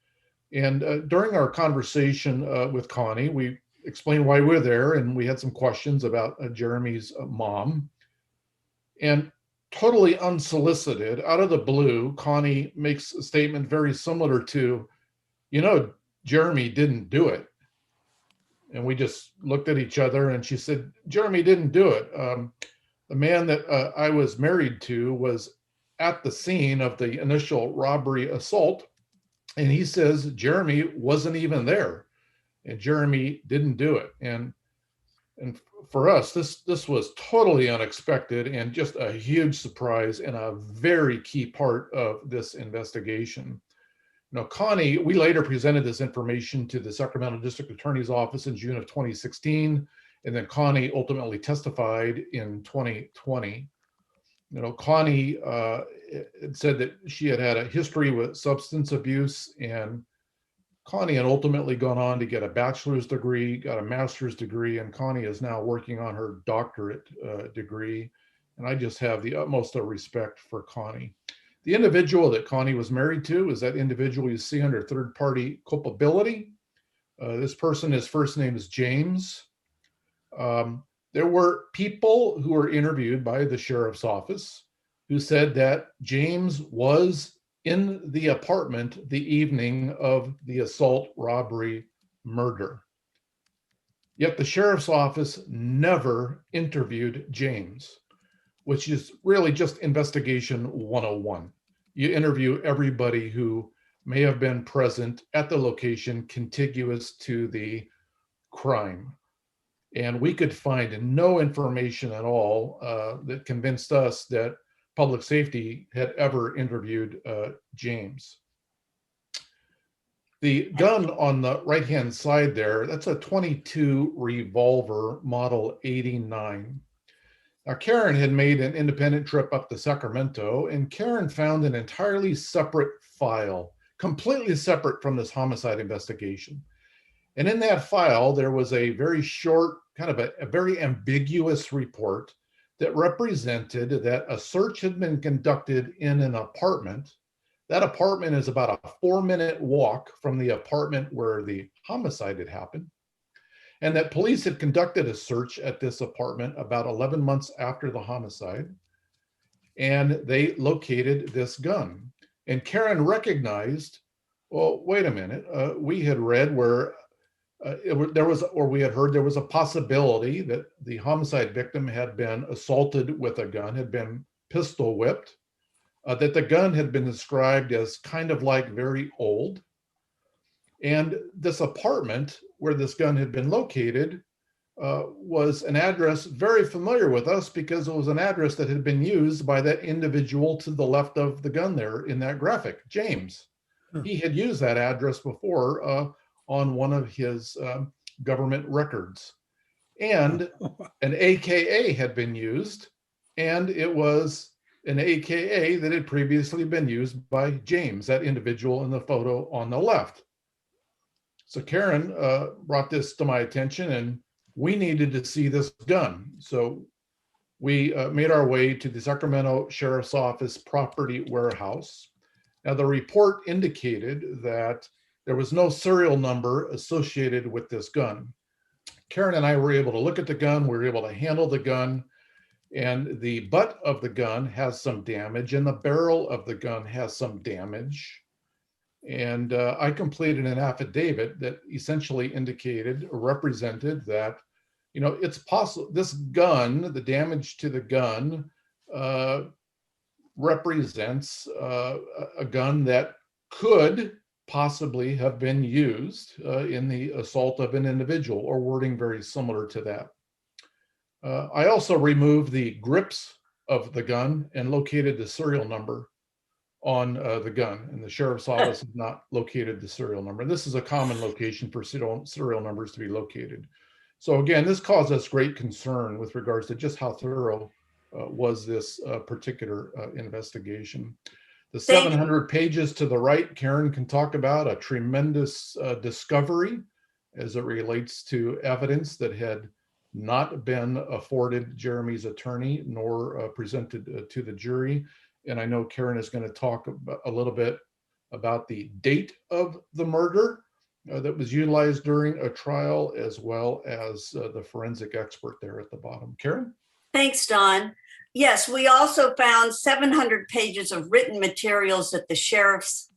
And during our conversation with Connie, we explained why we're there, and we had some questions about Jeremy's mom. And totally unsolicited, out of the blue, Connie makes a statement very similar to, Jeremy didn't do it. And we just looked at each other and she said, Jeremy didn't do it. The man that I was married to was at the scene of the initial robbery assault. And he says, Jeremy wasn't even there and Jeremy didn't do it. And for us, this was totally unexpected and just a huge surprise and a very key part of this investigation. Connie, we later presented this information to the Sacramento District Attorney's Office in June of 2016, and then Connie ultimately testified in 2020. Connie said that she had a history with substance abuse, and Connie had ultimately gone on to get a bachelor's degree, got a master's degree, and Connie is now working on her doctorate degree. And I just have the utmost of respect for Connie. The individual that Connie was married to is that individual you see under third-party culpability. This person, his first name is James. There were people who were interviewed by the sheriff's office who said that James was in the apartment the evening of the assault, robbery, murder. Yet the sheriff's office never interviewed James, which is really just investigation 101. You interview everybody who may have been present at the location contiguous to the crime. And we could find no information at all that convinced us that public safety had ever interviewed James. The gun on the right-hand side there, that's a .22 revolver model 89. Now, Karen had made an independent trip up to Sacramento, and Karen found an entirely separate file, completely separate from this homicide investigation. And in that file, there was a very short, kind of a very ambiguous report that represented that a search had been conducted in an apartment. That apartment is about a 4-minute walk from the apartment where the homicide had happened. and that police had conducted a search at this apartment about 11 months after the homicide, and they located this gun. And Karen recognized, well, wait a minute, we had read where we had heard there was a possibility that the homicide victim had been assaulted with a gun, had been pistol whipped, that the gun had been described as kind of like very old. And this apartment where this gun had been located was an address very familiar with us because it was an address that had been used by that individual to the left of the gun there in that graphic, James. He had used that address before on one of his government records. And an AKA had been used, and it was an AKA that had previously been used by James, that individual in the photo on the left. So Karen brought this to my attention, and we needed to see this gun. So we made our way to the Sacramento Sheriff's Office property warehouse. Now, the report indicated that there was no serial number associated with this gun. Karen and I were able to look at the gun, we were able to handle the gun, and the butt of the gun has some damage, and the barrel of the gun has some damage. And I completed an affidavit that essentially indicated or represented that, you know, it's possible this gun, the damage to the gun, represents a gun that could possibly have been used in the assault of an individual, or wording very similar to that. I also removed the grips of the gun and located the serial number on the gun, and the sheriff's office has not located the serial number. This is a common location for serial numbers to be located. So again, this caused us great concern with regards to just how thorough was this particular investigation. The 700 pages to the right, Karen can talk about a tremendous discovery as it relates to evidence that had not been afforded Jeremy's attorney nor presented to the jury. And I know Karen is going to talk a little bit about the date of the murder that was utilized during a trial, as well as the forensic expert there at the bottom. Karen? Thanks, Don. Yes, we also found 700 pages of written materials that the sheriff's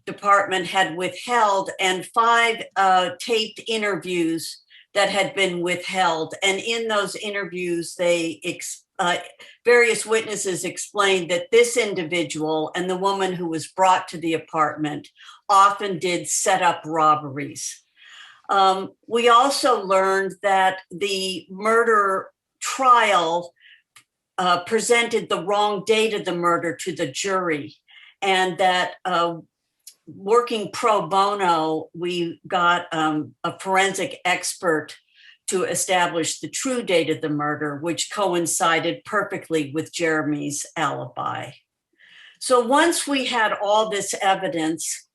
department had withheld, and 5 taped interviews that had been withheld. And in those interviews, various witnesses explained that this individual and the woman who was brought to the apartment often did set up robberies. We also learned that the murder trial presented the wrong date of the murder to the jury, and that working pro bono, we got a forensic expert to establish the true date of the murder, which coincided perfectly with Jeremy's alibi. So once we had all this evidence,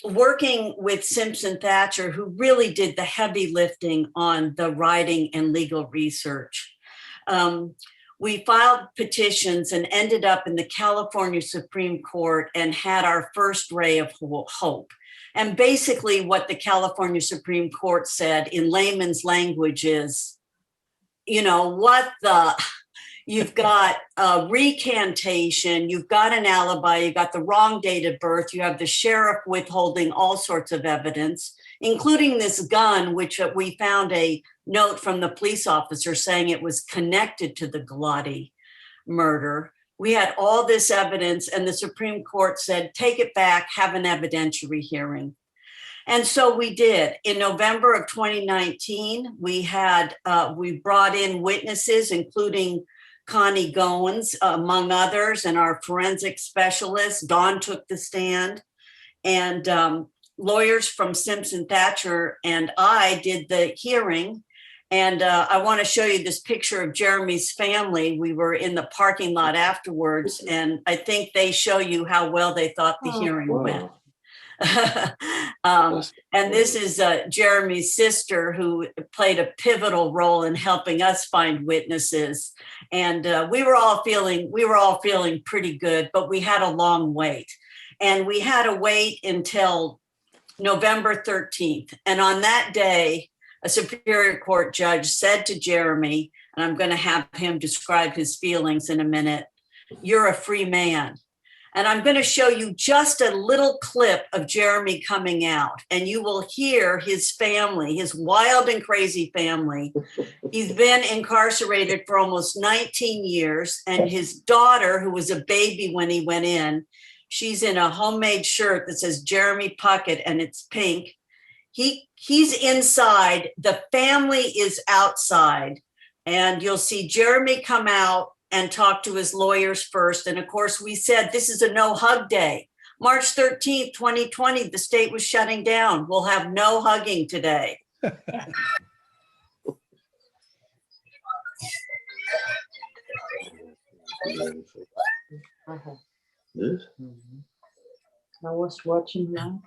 working with Simpson Thatcher, who really did the heavy lifting on the writing and legal research, we filed petitions and ended up in the California Supreme Court and had our first ray of hope. And basically what the California Supreme Court said in layman's language is, you know, what the, you've got a recantation, you've got an alibi, you got the wrong date of birth, you have the sheriff withholding all sorts of evidence, including this gun, which we found a note from the police officer saying it was connected to the Galati murder. We had all this evidence, and the Supreme Court said, take it back, have an evidentiary hearing. And so we did. In November of 2019, we brought in witnesses, including Connie Goins, among others, and our forensic specialist. Dawn took the stand, and lawyers from Simpson Thatcher and I did the hearing. And I want to show you this picture of Jeremy's family. We were in the parking lot afterwards, and I think they show you how well they thought the hearing went. And this is Jeremy's sister, who played a pivotal role in helping us find witnesses. And we were all feeling pretty good, but we had a long wait. And we had to wait until November 13th. And on that day, a Superior Court judge said to Jeremy, and I'm going to have him describe his feelings in a minute, "You're a free man." And I'm going to show you just a little clip of Jeremy coming out, and you will hear his family, his wild and crazy family. He's been incarcerated for almost 19 years, and his daughter, who was a baby when he went in, she's in a homemade shirt that says Jeremy Puckett, and it's pink. He's inside, the family is outside, and you'll see Jeremy come out and talk to his lawyers first. And of course, we said this is a no hug day. March 13th, 2020, the state was shutting down. We'll have no hugging today. This? I was watching that.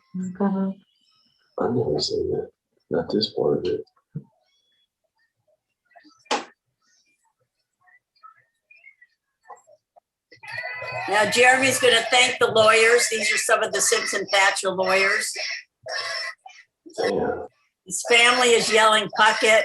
I never seen that. Not this part of it. Now, Jeremy's going to thank the lawyers. These are some of the Simpson Thatcher lawyers. Damn. His family is yelling Puckett.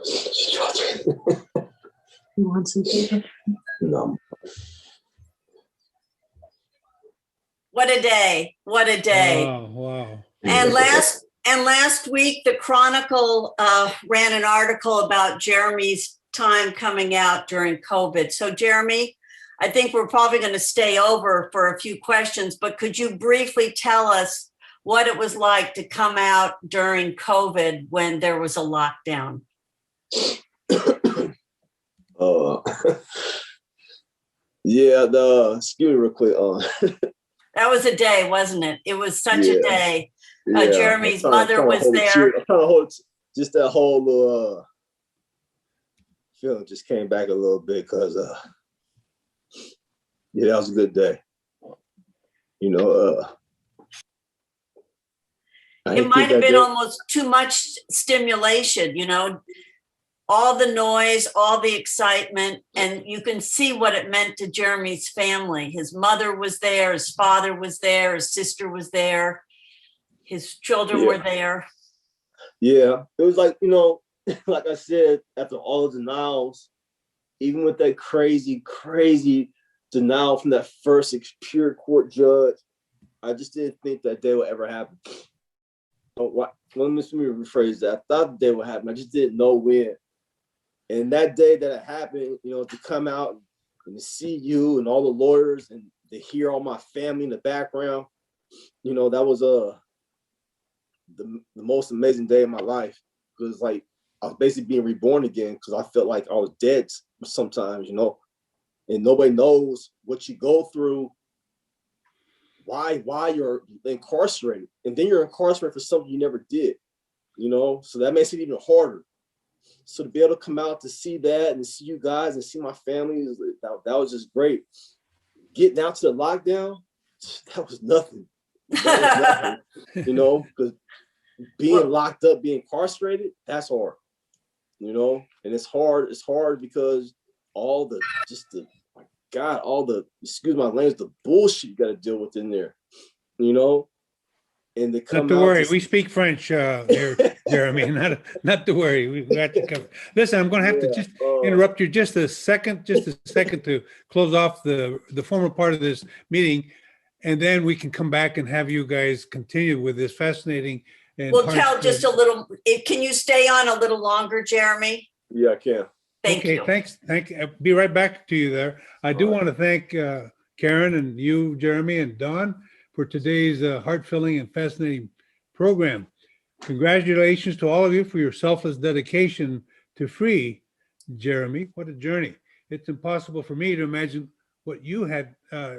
She dropped it. You want some paper? No. What a day. What a day. Wow, wow. And last week, the Chronicle ran an article about Jeremy's time coming out during COVID. So Jeremy, I think we're probably going to stay over for a few questions, but could you briefly tell us what it was like to come out during COVID when there was a lockdown? Yeah, excuse me real quick. That was a day, wasn't it? It was such a day. Yeah, Jeremy's mother was there. I'm trying to hold just that whole little feeling just came back a little bit because yeah, that was a good day. You know, it might have been almost too much stimulation, you know, all the noise, all the excitement, and you can see what it meant to Jeremy's family. His mother was there, his father was there, his sister was there, his children were there. Yeah, it was like, you know, like I said, after all the denials, even with that crazy denial from that first Superior Court judge, I just didn't think that day would ever happen. Let me rephrase that. I thought the day would happen. I just didn't know when. And that day that it happened, you know, to come out and to see you and all the lawyers and to hear all my family in the background, you know, that was the most amazing day of my life. It was like I was basically being reborn again because I felt like I was dead sometimes, you know, and nobody knows what you go through, why you're incarcerated, and then you're incarcerated for something you never did, you know, so that makes it even harder. So to be able to come out to see that and see you guys and see my family, that was just great. Getting out to the lockdown, that was nothing. That was nothing, you know, because being locked up, being incarcerated, that's hard, you know, and it's hard because all the excuse my language, the bullshit you got to deal with in there, you know, and they Not come to out worry, to- we speak French here, Jeremy. Not to worry, we got you covered. Listen, I'm going to have to Yeah, just interrupt you just a second to close off the formal part of this meeting, and then we can come back and have you guys continue with this fascinating and We'll tell just a little, can you stay on a little longer, Jeremy? Yeah, I can. Thank Okay, you. thanks. Thank you. I'll be right back to you there. I do All right. want to thank Karen and you, Jeremy, and Don for today's heart-filling and fascinating program. Congratulations to all of you for your selfless dedication to free Jeremy. What a journey. It's impossible for me to imagine what you had,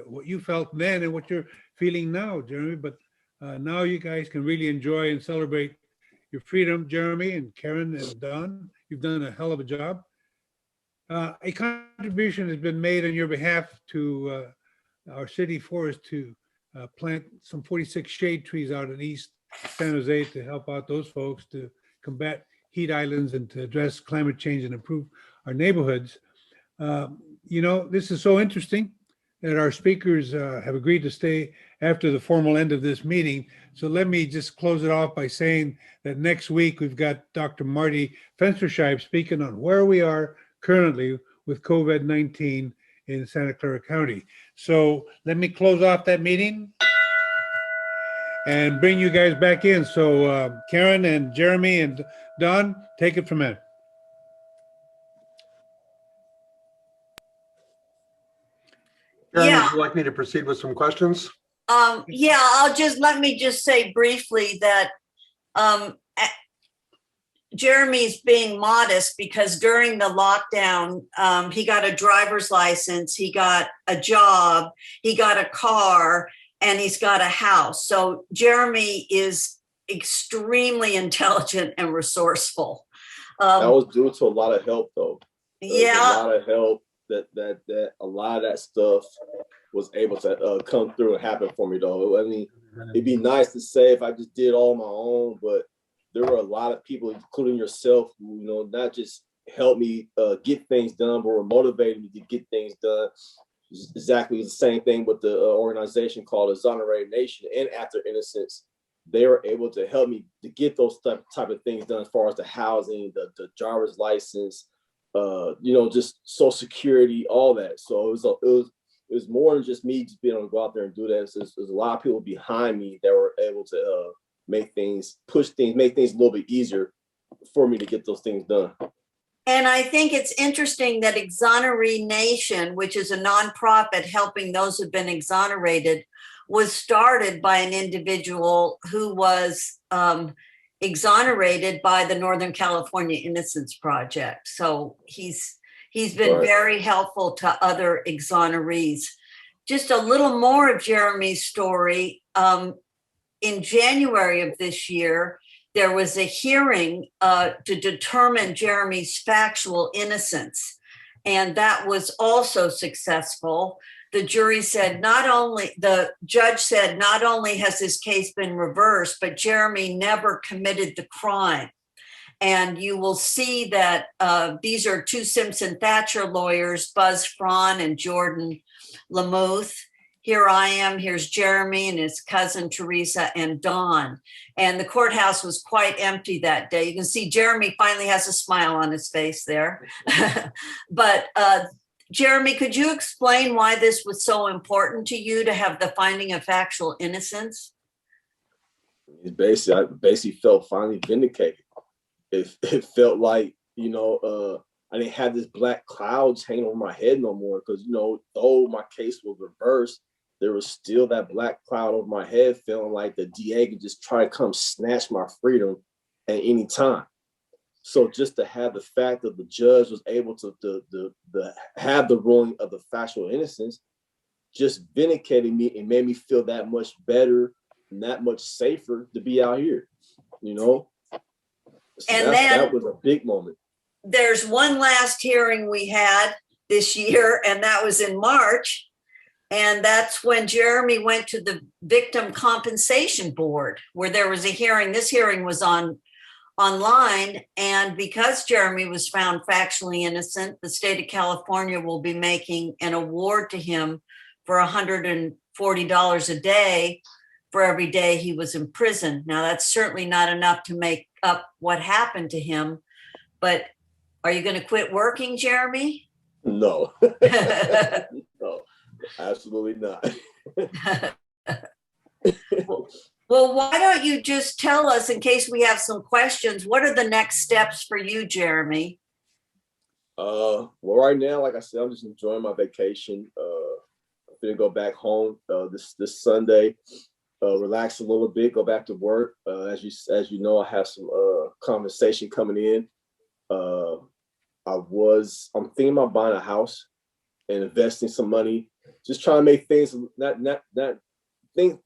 what you felt then and what you're feeling now, Jeremy. But now you guys can really enjoy and celebrate your freedom, Jeremy and Karen and Don. You've done a hell of a job. A contribution has been made on your behalf to our city forest to plant some 46 shade trees out in East San Jose to help out those folks to combat heat islands and to address climate change and improve our neighborhoods. You know, this is so interesting that our speakers have agreed to stay after the formal end of this meeting. So let me just close it off by saying that next week we've got Dr. Marty Fensterscheib speaking on where we are currently with COVID-19 in Santa Clara County. So let me close off that meeting and bring you guys back in. So Karen and Jeremy and Don, take it from there. Karen, Yeah. would you like me to proceed with some questions? Yeah, let me just say briefly that Jeremy's being modest because during the lockdown, he got a driver's license, he got a job, he got a car, and he's got a house. So Jeremy is extremely intelligent and resourceful. That was due to a lot of help, though. Yeah. A lot of help that a lot of that stuff was able to come through and happen for me, though. I mean, it'd be nice to say if I just did all my own, but there were a lot of people, including yourself, who, you know, not just helped me get things done, but were motivated me to get things done. Exactly the same thing with the organization called Exonerated Nation and After Innocence. They were able to help me to get those type of things done as far as the housing, the driver's license, you know, just Social Security, all that. So it was more than just me just being able to go out there and do that. There's a lot of people behind me that were able to make things a little bit easier for me to get those things done. And I think it's interesting that Exonerate Nation, which is a nonprofit helping those who've been exonerated, was started by an individual who was exonerated by the Northern California Innocence Project. So he's been very helpful to other exonerees. Just a little more of Jeremy's story. In January of this year, there was a hearing to determine Jeremy's factual innocence. And that was also successful. The judge said, not only has this case been reversed, but Jeremy never committed the crime. And you will see that these are two Simpson Thatcher lawyers, Buzz Fraun and Jordan Lamuth. Here I am, here's Jeremy and his cousin Teresa and Dawn. And the courthouse was quite empty that day. You can see Jeremy finally has a smile on his face there. But Jeremy, could you explain why this was so important to you to have the finding of factual innocence? I basically felt finally vindicated. It felt like, you know, I didn't have this black clouds hanging over my head no more because, you know, though my case was reversed, there was still that black cloud over my head feeling like the DA could just try to come snatch my freedom at any time. So just to have the fact that the judge was able to have the ruling of the factual innocence just vindicated me and made me feel that much better and that much safer to be out here, you know? So and that was a big moment. There's one last hearing we had this year, and that was in March. And that's when Jeremy went to the Victim Compensation Board, where there was a hearing. This hearing was online. And because Jeremy was found factually innocent, the state of California will be making an award to him for $140 a day for every day he was in prison. Now, that's certainly not enough to make up what happened to him, but are you going to quit working, Jeremy? No, no, absolutely not. Well, why don't you just tell us, in case we have some questions, what are the next steps for you, Jeremy? Well, right now, like I said, I'm just enjoying my vacation. I'm gonna go back home this Sunday, relax a little bit, go back to work. As you know, I have some conversation coming in. I'm thinking about buying a house and investing some money, just trying to make things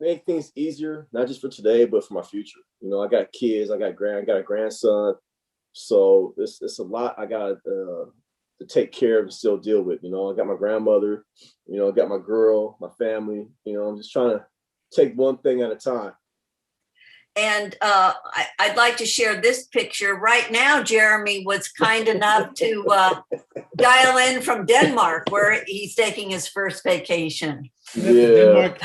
make things easier, not just for today, but for my future. You know, I got kids, I got a grandson, so it's a lot I got to take care of and still deal with. You know, I got my grandmother, you know, I got my girl, my family. You know, I'm just trying to take one thing at a time. And I'd like to share this picture. Right now, Jeremy was kind enough to dial in from Denmark, where he's taking his first vacation. Yeah. Denmark.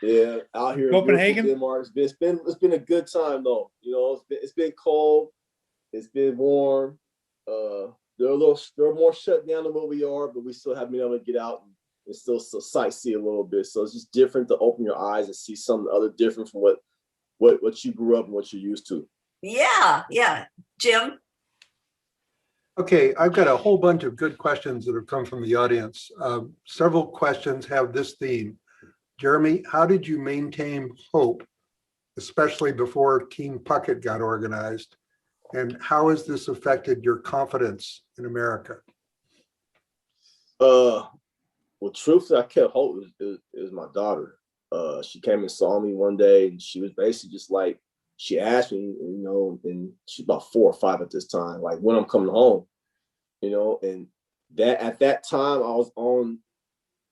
Yeah, out here in Copenhagen? Denmark. It's been a good time though. You know, it's been cold, it's been warm. They're more shut down than what we are, but we still have been able to get out and still sightsee a little bit. So it's just different to open your eyes and see something other different from what you grew up and what you're used to. Yeah, Jim. Okay, I've got a whole bunch of good questions that have come from the audience. Several questions have this theme. Jeremy, how did you maintain hope, especially before Team Puckett got organized? And how has this affected your confidence in America? Well, truthfully, I kept hope. It was my daughter. She came and saw me one day, and she was basically just like, she asked me, you know, and she's about 4 or 5 at this time, like when I'm coming home, you know, and that at that time I was on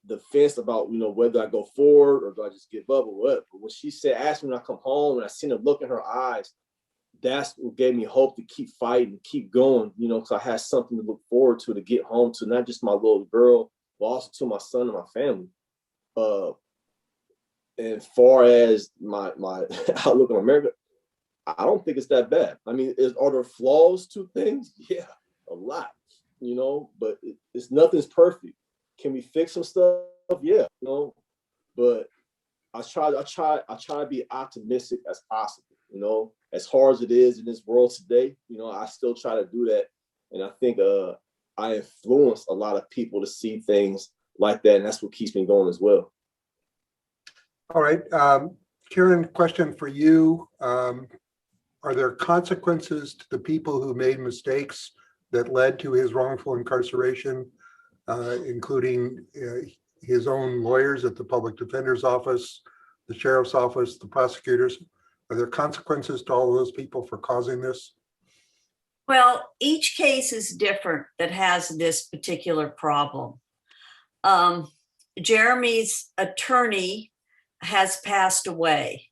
the fence about, you know, whether I go forward or do I just give up or what. But when she said, ask me when I come home, and I seen the look in her eyes, that's what gave me hope to keep fighting, keep going, you know, because I had something to look forward to get home to, not just my little girl, but also to my son and my family. And far as my outlook on America, I don't think it's that bad. I mean, are there flaws to things? Yeah, a lot, you know, but nothing's perfect. Can we fix some stuff? Yeah, you know, but I try to be optimistic as possible, you know, as hard as it is in this world today, you know, I still try to do that. And I think I influence a lot of people to see things like that. And that's what keeps me going as well. All right, Kieran, question for you. Are there consequences to the people who made mistakes that led to his wrongful incarceration, including his own lawyers at the public defender's office, the sheriff's office, the prosecutors? Are there consequences to all those people for causing this? Well, each case is different that has this particular problem. Jeremy's attorney has passed away.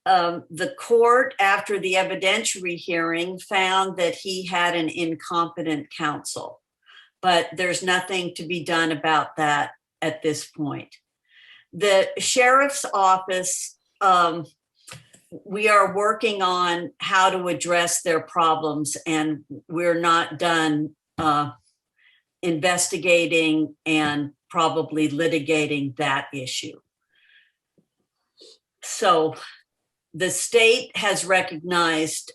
The court, after the evidentiary hearing, found that he had an incompetent counsel, but there's nothing to be done about that at this point. The sheriff's office, we are working on how to address their problems, and we're not done investigating and probably litigating that issue. So the state has recognized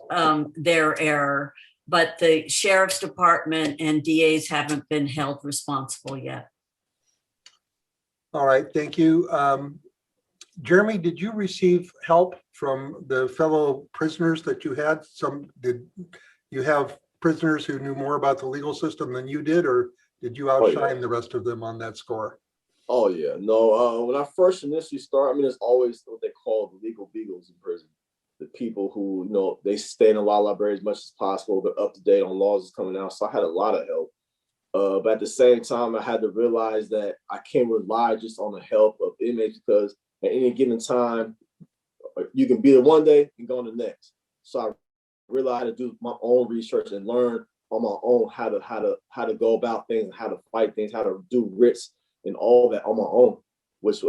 their error, but the sheriff's department and DAs haven't been held responsible yet. All right, thank you. Jeremy, did you receive help from the fellow prisoners that you had? Did you have prisoners who knew more about the legal system than you did, or did you outshine the rest of them on that score? Oh yeah, no. When I first initially started, I mean, there's always what they call the legal beagles in prison. The people who, you know, they stay in the law library as much as possible. They're up to date on laws that's coming out. So I had a lot of help. But at the same time, I had to realize that I can't rely just on the help of inmates, because at any given time, you can be there one day and go on the next. So I realized I had to do my own research and learn on my own how to go about things, how to fight things, how to do writs and all that on my own, which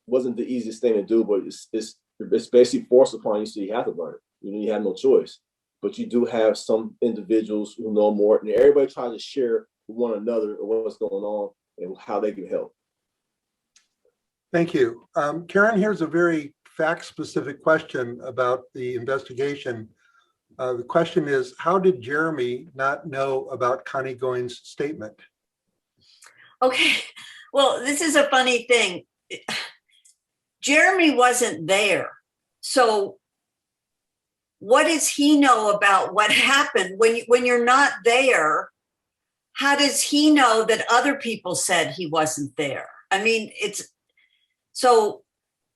wasn't the easiest thing to do, but it's basically forced upon you, so you have to learn it. You have no choice. But you do have some individuals who know more, and everybody tries to share with one another what's going on and how they can help. Thank you. Karen, here's a very fact-specific question about the investigation. The question is, how did Jeremy not know about Connie Goins' statement? Okay, well, this is a funny thing. Jeremy wasn't there. So what does he know about what happened? When you're not there, how does he know that other people said he wasn't there? I mean, so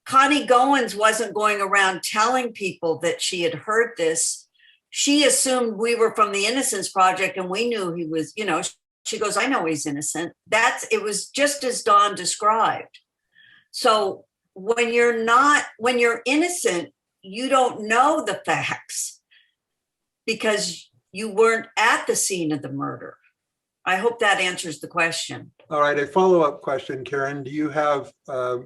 Connie Goins wasn't going around telling people that she had heard this. She assumed we were from the Innocence Project and we knew he was, she goes, I know he's innocent. It was just as Dawn described. So when you're innocent, you don't know the facts because you weren't at the scene of the murder. I hope that answers the question. All right, a follow-up question, Karen. Do you have a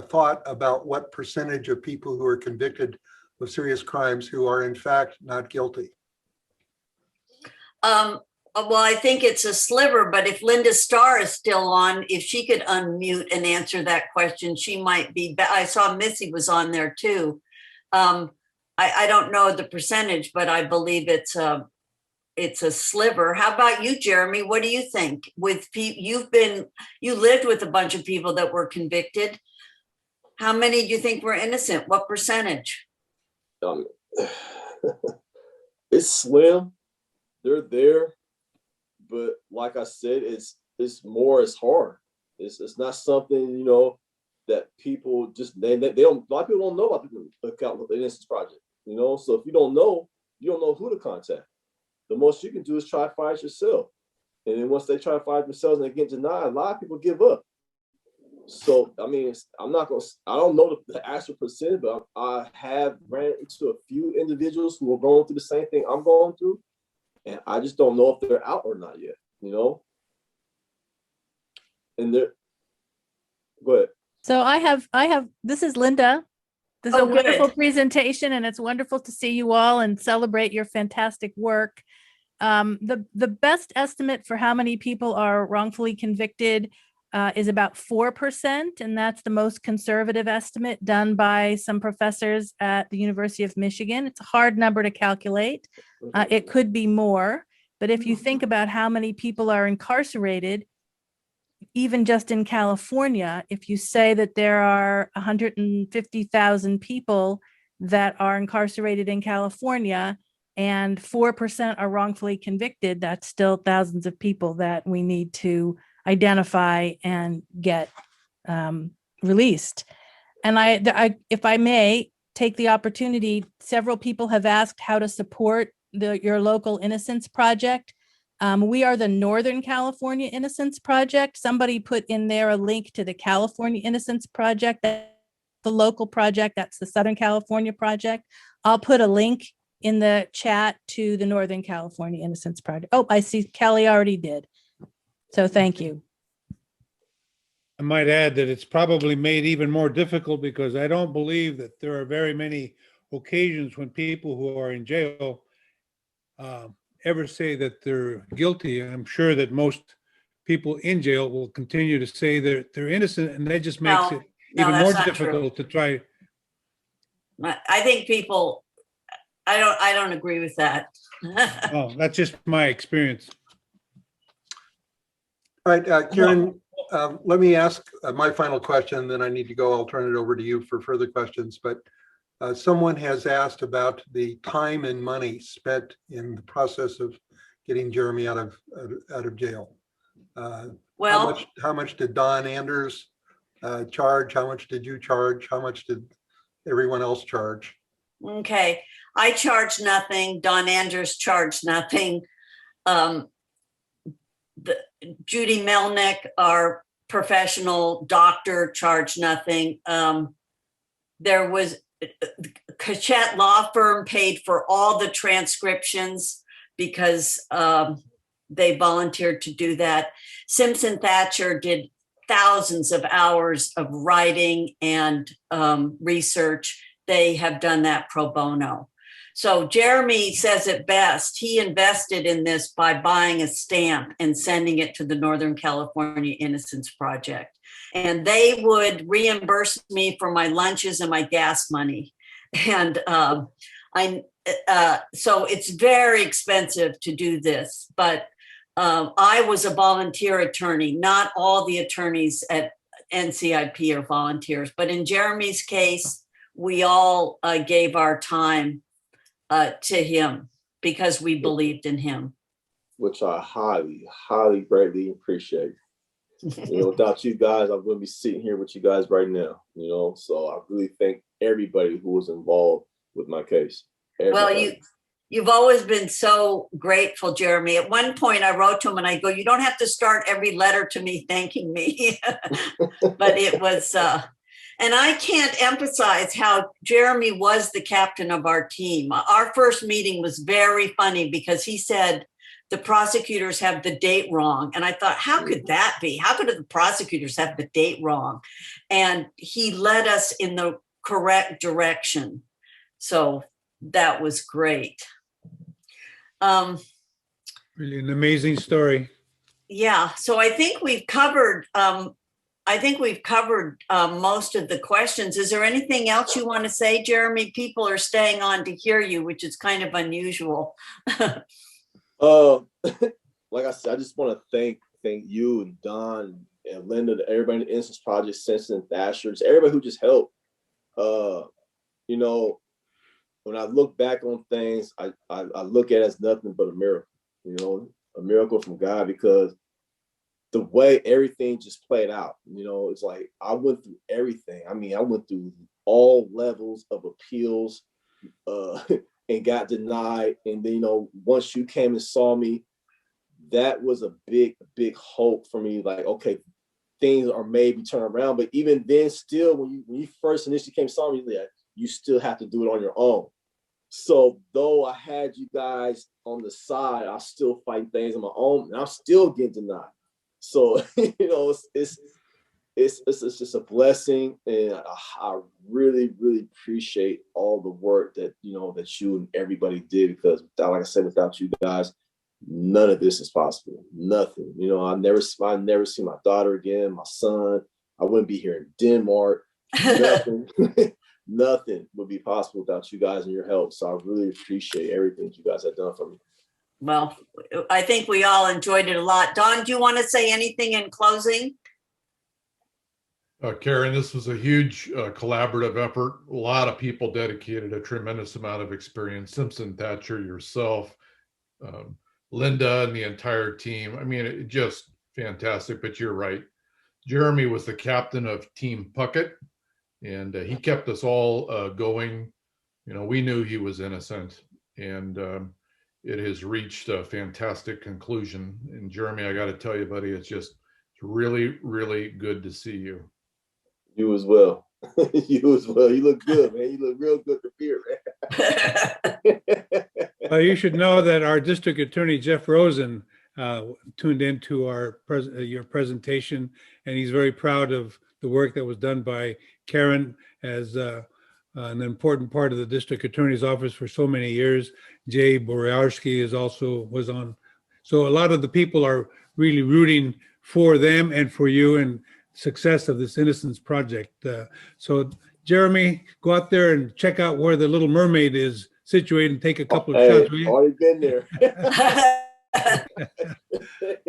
thought about what percentage of people who are convicted of serious crimes who are in fact not guilty? Well, I think it's a sliver, but if Linda Starr is still on, if she could unmute and answer that question, she might be. I saw Missy was on there too. I don't know the percentage, but I believe it's a sliver. How about you, Jeremy? What do you think? You lived with a bunch of people that were convicted. How many do you think were innocent? What percentage? It's slim. They're there, but like I said, it's hard. It's not something that people just they don't. A lot of people don't know about the Innocence Project. So if you don't know who to contact. The most you can do is try to find yourself, and then once they try to find themselves and they get denied, a lot of people give up. So I mean, I don't know the actual percentage, but I have ran into a few individuals who are going through the same thing I'm going through, and I just don't know if they're out or not yet. And they're go ahead. So I have this is Linda. This is a good. wonderful presentation, and it's wonderful to see you all and celebrate your fantastic work. The best estimate for how many people are wrongfully convicted is about 4%, and that's the most conservative estimate done by some professors at the University of Michigan. It's a hard number to calculate. It could be more, but if you think about how many people are incarcerated, even just in California, if you say that there are 150,000 people that are incarcerated in California and 4% are wrongfully convicted, that's still thousands of people that we need to identify and get released. And I, if I may take the opportunity, several people have asked how to support your local Innocence Project. We are the Northern California Innocence Project. Somebody put in there a link to the California Innocence Project, the local project, that's the Southern California Project. I'll put a link in the chat to the Northern California Innocence Project. Oh, I see Kelly already did. So thank you. I might add that it's probably made even more difficult because I don't believe that there are very many occasions when people who are in jail ever say that they're guilty. I'm sure that most people in jail will continue to say they're innocent, and that just makes it even more difficult to try. I think people, I don't agree with that. Oh, that's just my experience. All right, Karen, let me ask my final question, then I need to go. I'll turn it over to you for further questions. But someone has asked about the time and money spent in the process of getting Jeremy out of jail. Well, how much did Don Anders charge? How much did you charge? How much did everyone else charge? Okay, I charged nothing. Don Anders charged nothing. Judy Melnick, our professional doctor, charged nothing. There was Puckett Law Firm paid for all the transcriptions because they volunteered to do that. Simpson Thatcher did thousands of hours of writing and research. They have done that pro bono. So Jeremy says it best. He invested in this by buying a stamp and sending it to the Northern California Innocence Project. And they would reimburse me for my lunches and my gas money. And so it's very expensive to do this, but I was a volunteer attorney. Not all the attorneys at NCIP are volunteers, but in Jeremy's case, we all gave our time to him because we believed in him. Which I highly, highly, greatly appreciate. Without you guys, I wouldn't be sitting here with you guys right now, so I really thank everybody who was involved with my case. Everybody. Well, you've always been so grateful, Jeremy. At one point I wrote to him and I go, you don't have to start every letter to me thanking me. But it was, and I can't emphasize how Jeremy was the captain of our team. Our first meeting was very funny because he said, the prosecutors have the date wrong. And I thought, how could that be? How could the prosecutors have the date wrong? And he led us in the correct direction. So that was great. Really an amazing story. Yeah. So I think we've covered, most of the questions. Is there anything else you want to say, Jeremy? People are staying on to hear you, which is kind of unusual. Like I said, I just want to thank you and Don and Linda, everybody in the Innocence Project, Simpson and Thatcher, everybody who just helped. When I look back on things, I look at it as nothing but a miracle, a miracle from God, because the way everything just played out, it's like I went through everything. I mean, I went through all levels of appeals and got denied. And then, once you came and saw me, that was a big, big hope for me. Like, okay, things are maybe turn around. But even then, still, when you first initially came and saw me, you still have to do it on your own. So though I had you guys on the side, I still fight things on my own, and I'm still getting denied. So it's just a blessing, and I really, really appreciate all the work that that you and everybody did, because like I said, without you guys, none of this is possible. Nothing. I never see my daughter again, my son. I wouldn't be here in Denmark. Nothing. Nothing would be possible without you guys and your help. So I really appreciate everything you guys have done for me. Well, I think we all enjoyed it a lot. Don, do you want to say anything in closing? Karen, this was a huge collaborative effort. A lot of people dedicated a tremendous amount of experience. Simpson, Thatcher, yourself, Linda, and the entire team. I mean, it just fantastic, but you're right. Jeremy was the captain of Team Puckett, and he kept us all going. We knew he was innocent, and it has reached a fantastic conclusion. And Jeremy, I got to tell you, buddy, it's really, really good to see you. You as well. You as well. You look good, man. You look real good to here, man. You should know that our district attorney, Jeff Rosen, tuned into your presentation, and he's very proud of the work that was done by Karen as an important part of the district attorney's office for so many years. Jay Boryarski was on. So a lot of the people are really rooting for them and for you and success of this Innocence Project. So Jeremy, go out there and check out where the Little Mermaid is situated and take a couple of shots. Will you? Already been there.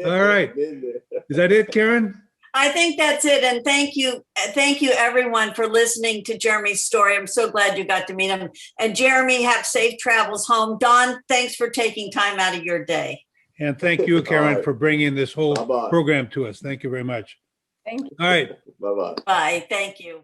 All right. Is that it, Karen? I think that's it. And thank you everyone for listening to Jeremy's story. I'm so glad you got to meet him. And Jeremy, have safe travels home. Don, thanks for taking time out of your day. And thank you, Karen, right. for bringing this whole Bye-bye. program to us. Thank you very much. Thank you. All right. Bye-bye. Bye. Thank you.